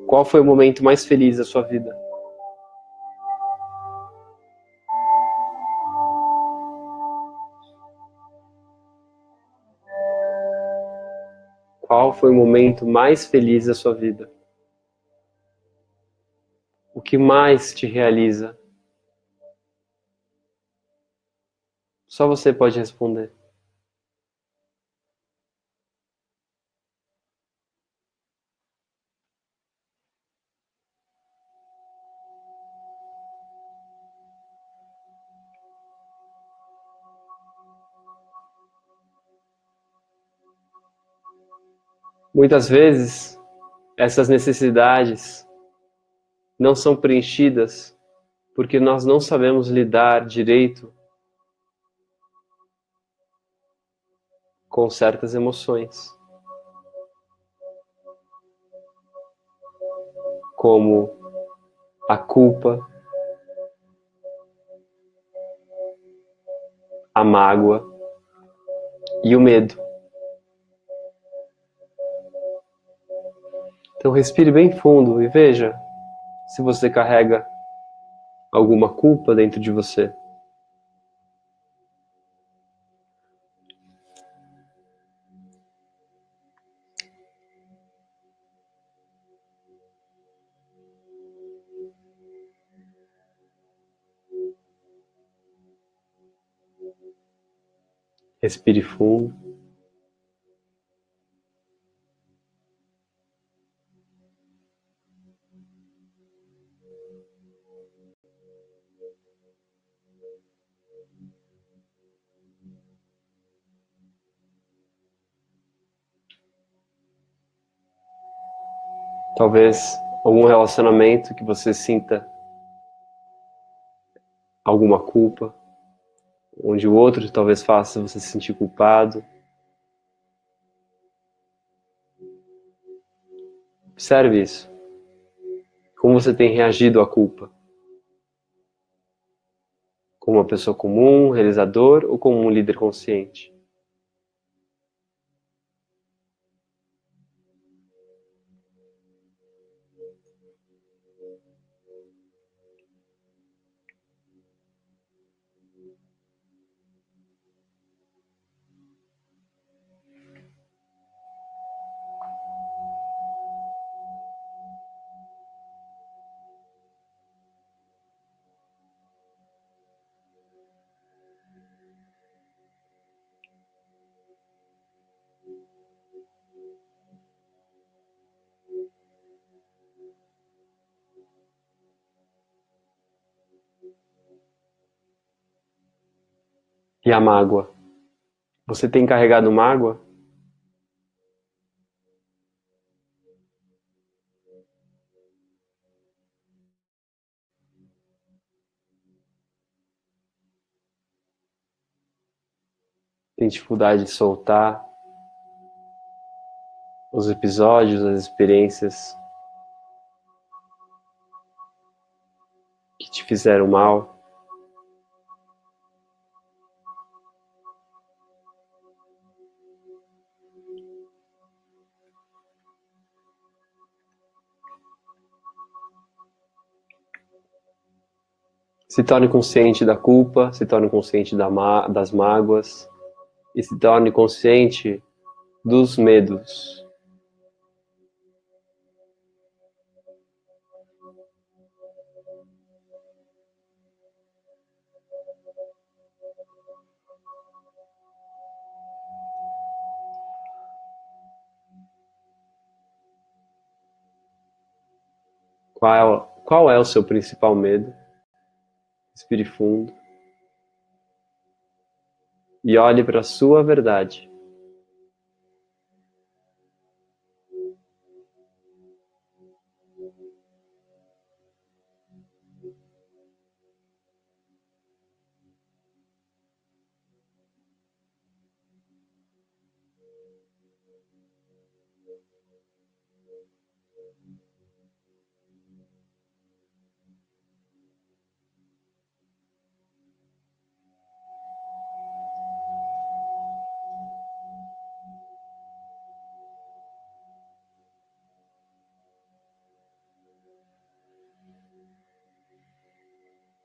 Qual foi o momento mais feliz da sua vida? Qual foi o momento mais feliz da sua vida? O que mais te realiza? Só você pode responder. Muitas vezes, essas necessidades não são preenchidas porque nós não sabemos lidar direito com certas emoções, como a culpa, a mágoa e o medo. Então respire bem fundo e veja se você carrega alguma culpa dentro de você. Respire fundo. Talvez algum relacionamento que você sinta alguma culpa, onde o outro talvez faça você se sentir culpado. Observe isso. Como você tem reagido à culpa? Como uma pessoa comum, realizador ou como um líder consciente? E a mágoa? Você tem carregado mágoa? Tem dificuldade de soltar os episódios, as experiências que te fizeram mal? Se torne consciente da culpa, se torne consciente das mágoas e se torne consciente dos medos. Qual é o seu principal medo? Respire fundo e olhe para a sua verdade.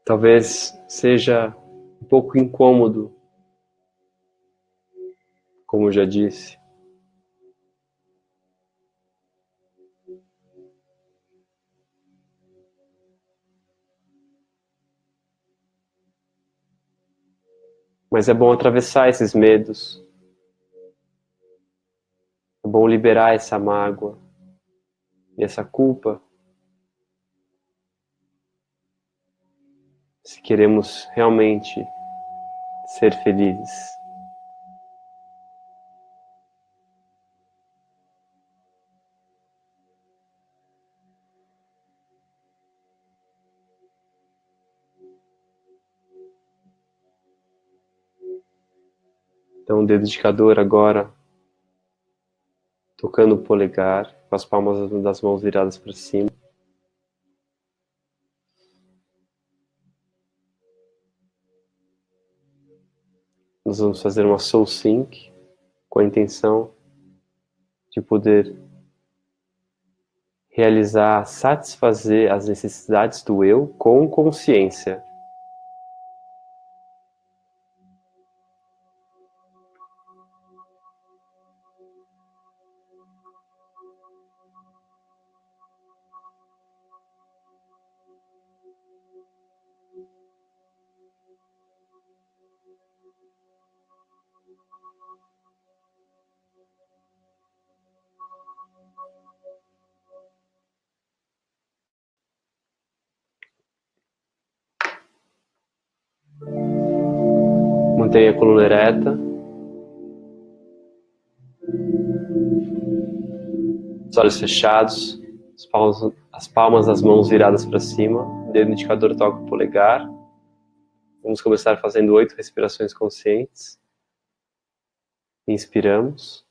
Talvez seja um pouco incômodo, como eu já disse, mas é bom atravessar esses medos, é bom liberar essa mágoa e essa culpa, se queremos realmente ser felizes. Então, o dedo indicador agora tocando o polegar, com as palmas das mãos viradas para cima. Nós vamos fazer uma soul sync com a intenção de poder realizar, satisfazer as necessidades do eu com consciência. Mantenha a coluna ereta. Os olhos fechados, as palmas das mãos viradas para cima, o dedo indicador toca o polegar. Vamos começar fazendo 8 respirações conscientes. Inspiramos.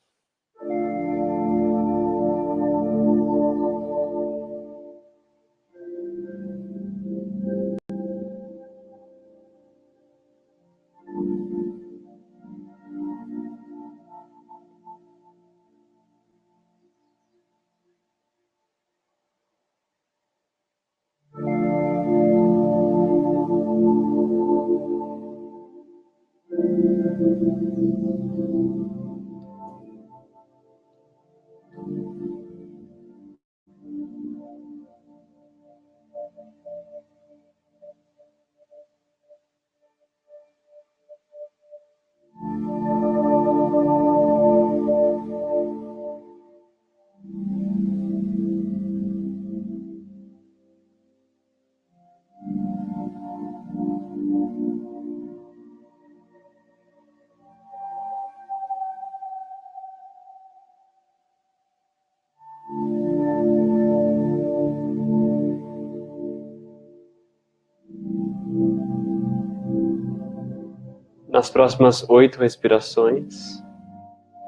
Nas próximas 8 respirações,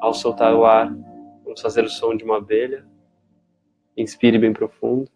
ao soltar o ar, vamos fazer o som de uma abelha. Inspire bem profundo.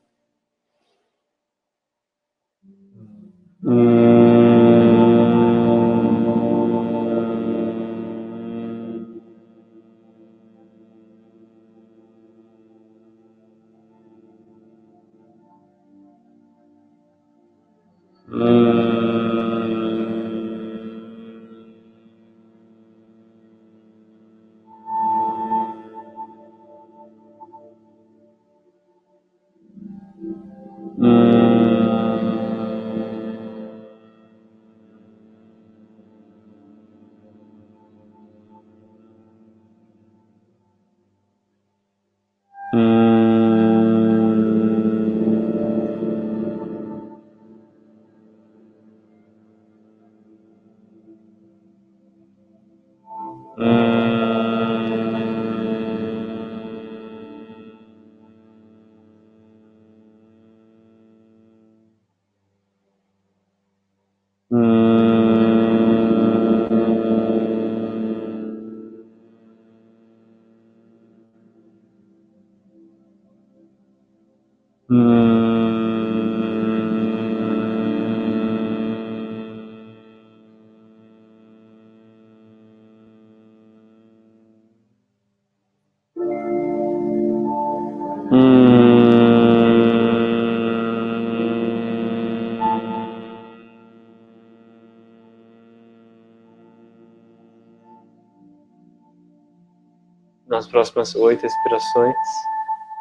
Nas próximas 8 respirações,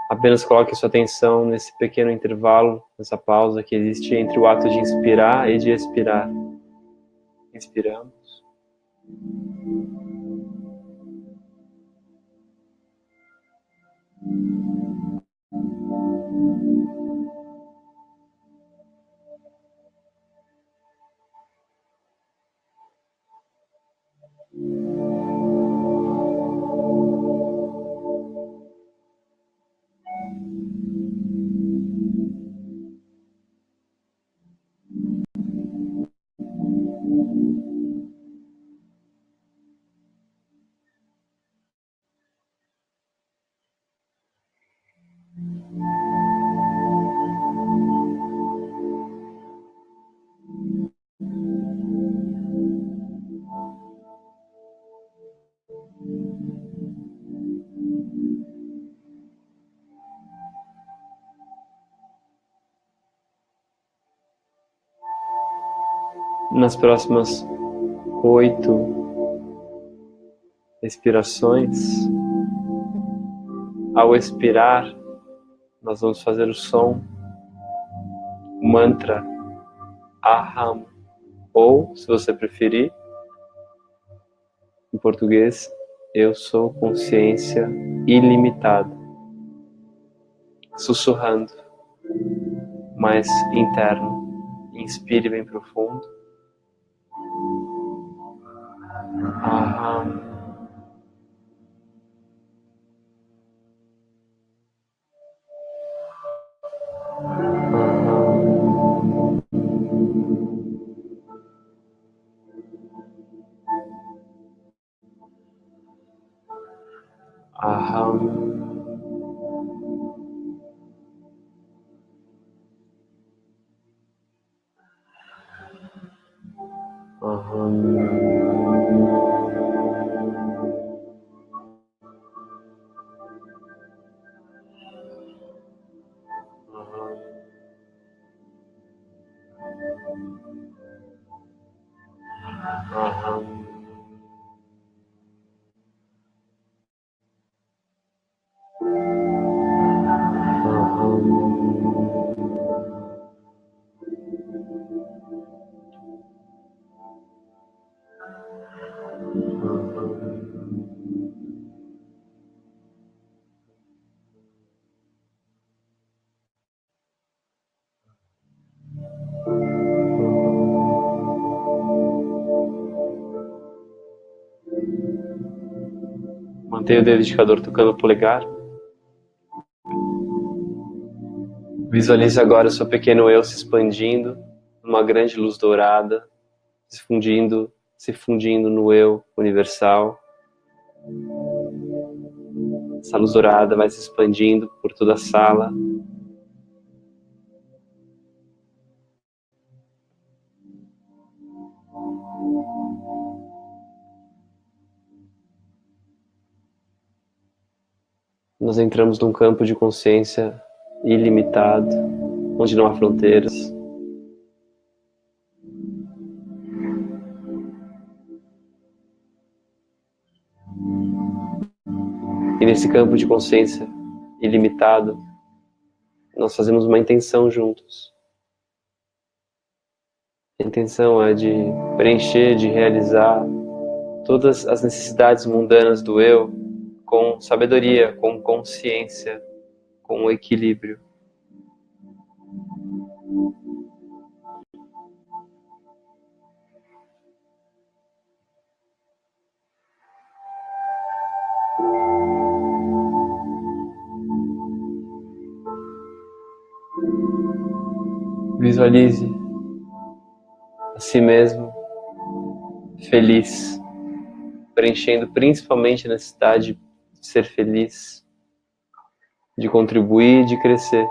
apenas coloque sua atenção nesse pequeno intervalo, nessa pausa que existe entre o ato de inspirar e de expirar. Inspiramos. Nas próximas 8 respirações, ao expirar, nós vamos fazer o som, o mantra Aham, ou, se você preferir, em português, eu sou consciência ilimitada, sussurrando, mais interno. Inspire bem profundo. Aham. Aham. Mantenha o dedo indicador tocando o polegar. Visualize agora o seu pequeno eu se expandindo numa grande luz dourada, se fundindo se fundindo no eu universal. Essa luz dourada vai se expandindo por toda a sala. Nós entramos num campo de consciência ilimitado, onde não há fronteiras. E nesse campo de consciência ilimitado, nós fazemos uma intenção juntos. A intenção é de preencher, de realizar todas as necessidades mundanas do eu com sabedoria, com consciência, com equilíbrio. Visualize a si mesmo feliz, preenchendo principalmente a necessidade de ser feliz, de contribuir, de crescer.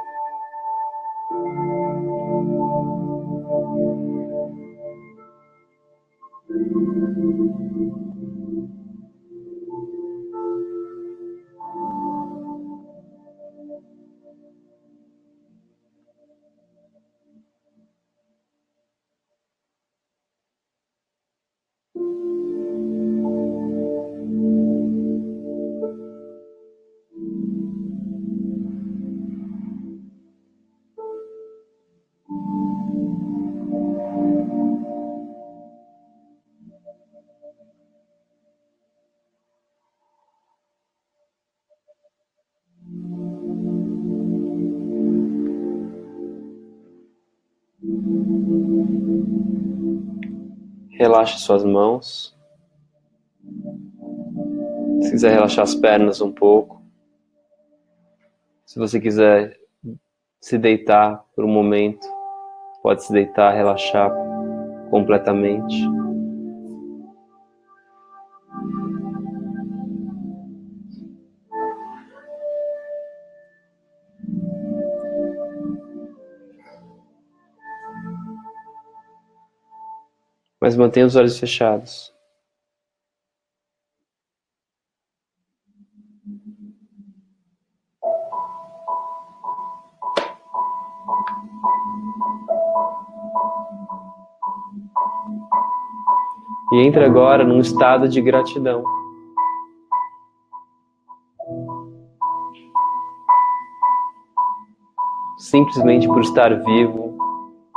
Relaxe suas mãos. Se quiser relaxar as pernas um pouco. Se você quiser se deitar por um momento, pode se deitar, relaxar completamente. Mas mantenha os olhos fechados. E entre agora num estado de gratidão. Simplesmente por estar vivo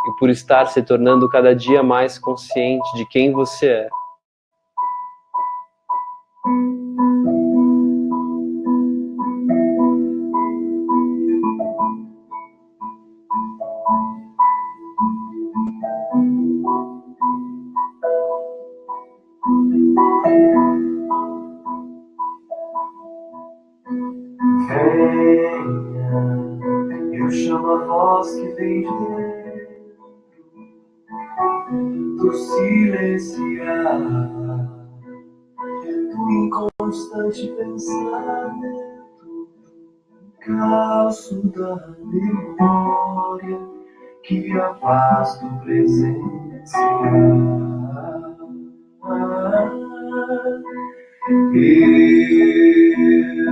e por estar se tornando cada dia mais consciente de quem você é. Venha, eu chamo a voz que vem do silenciar, do inconstante pensamento, caos da memória que afasta o presenciar.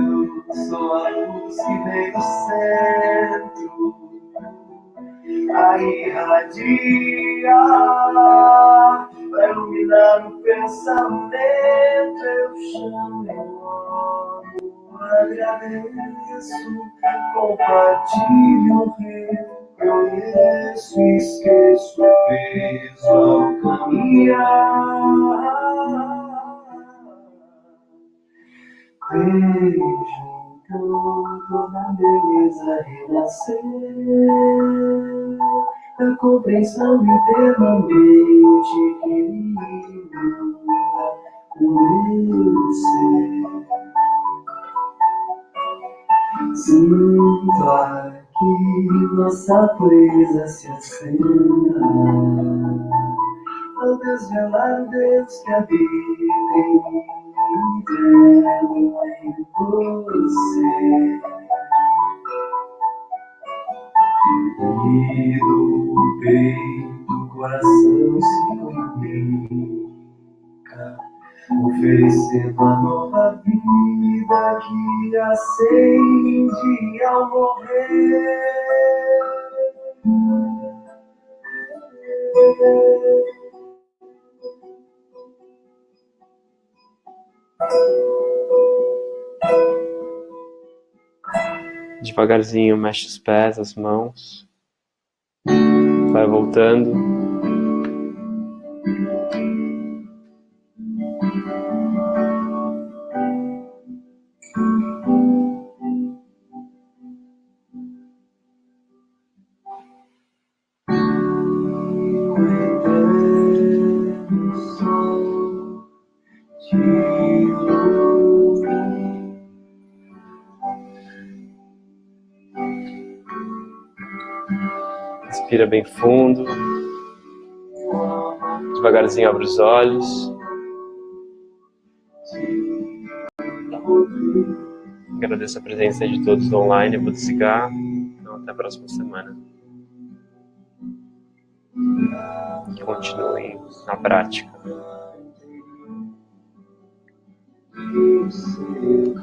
Eu sou a luz que vem do centro a irradiar, para iluminar o pensamento. Eu chamo, eu amo, agradeço, compartilho, reconheço, esqueço o peso ao caminhar. Vejo então toda a beleza renascer, a compreensão internamente que ilumina o meu ser. Sinto aqui nossa presa se acender ao possas velar Deus que habita em mim, velo em você. E do peito o coração se comunica, oferecendo a nova vida que acende ao morrer. Devagarzinho mexe os pés, as mãos. Vai voltando. Respira bem fundo. Devagarzinho abre os olhos. Agradeço a presença de todos online. Eu vou desligar. Então, até a próxima semana. E continuem na prática. Eu sei,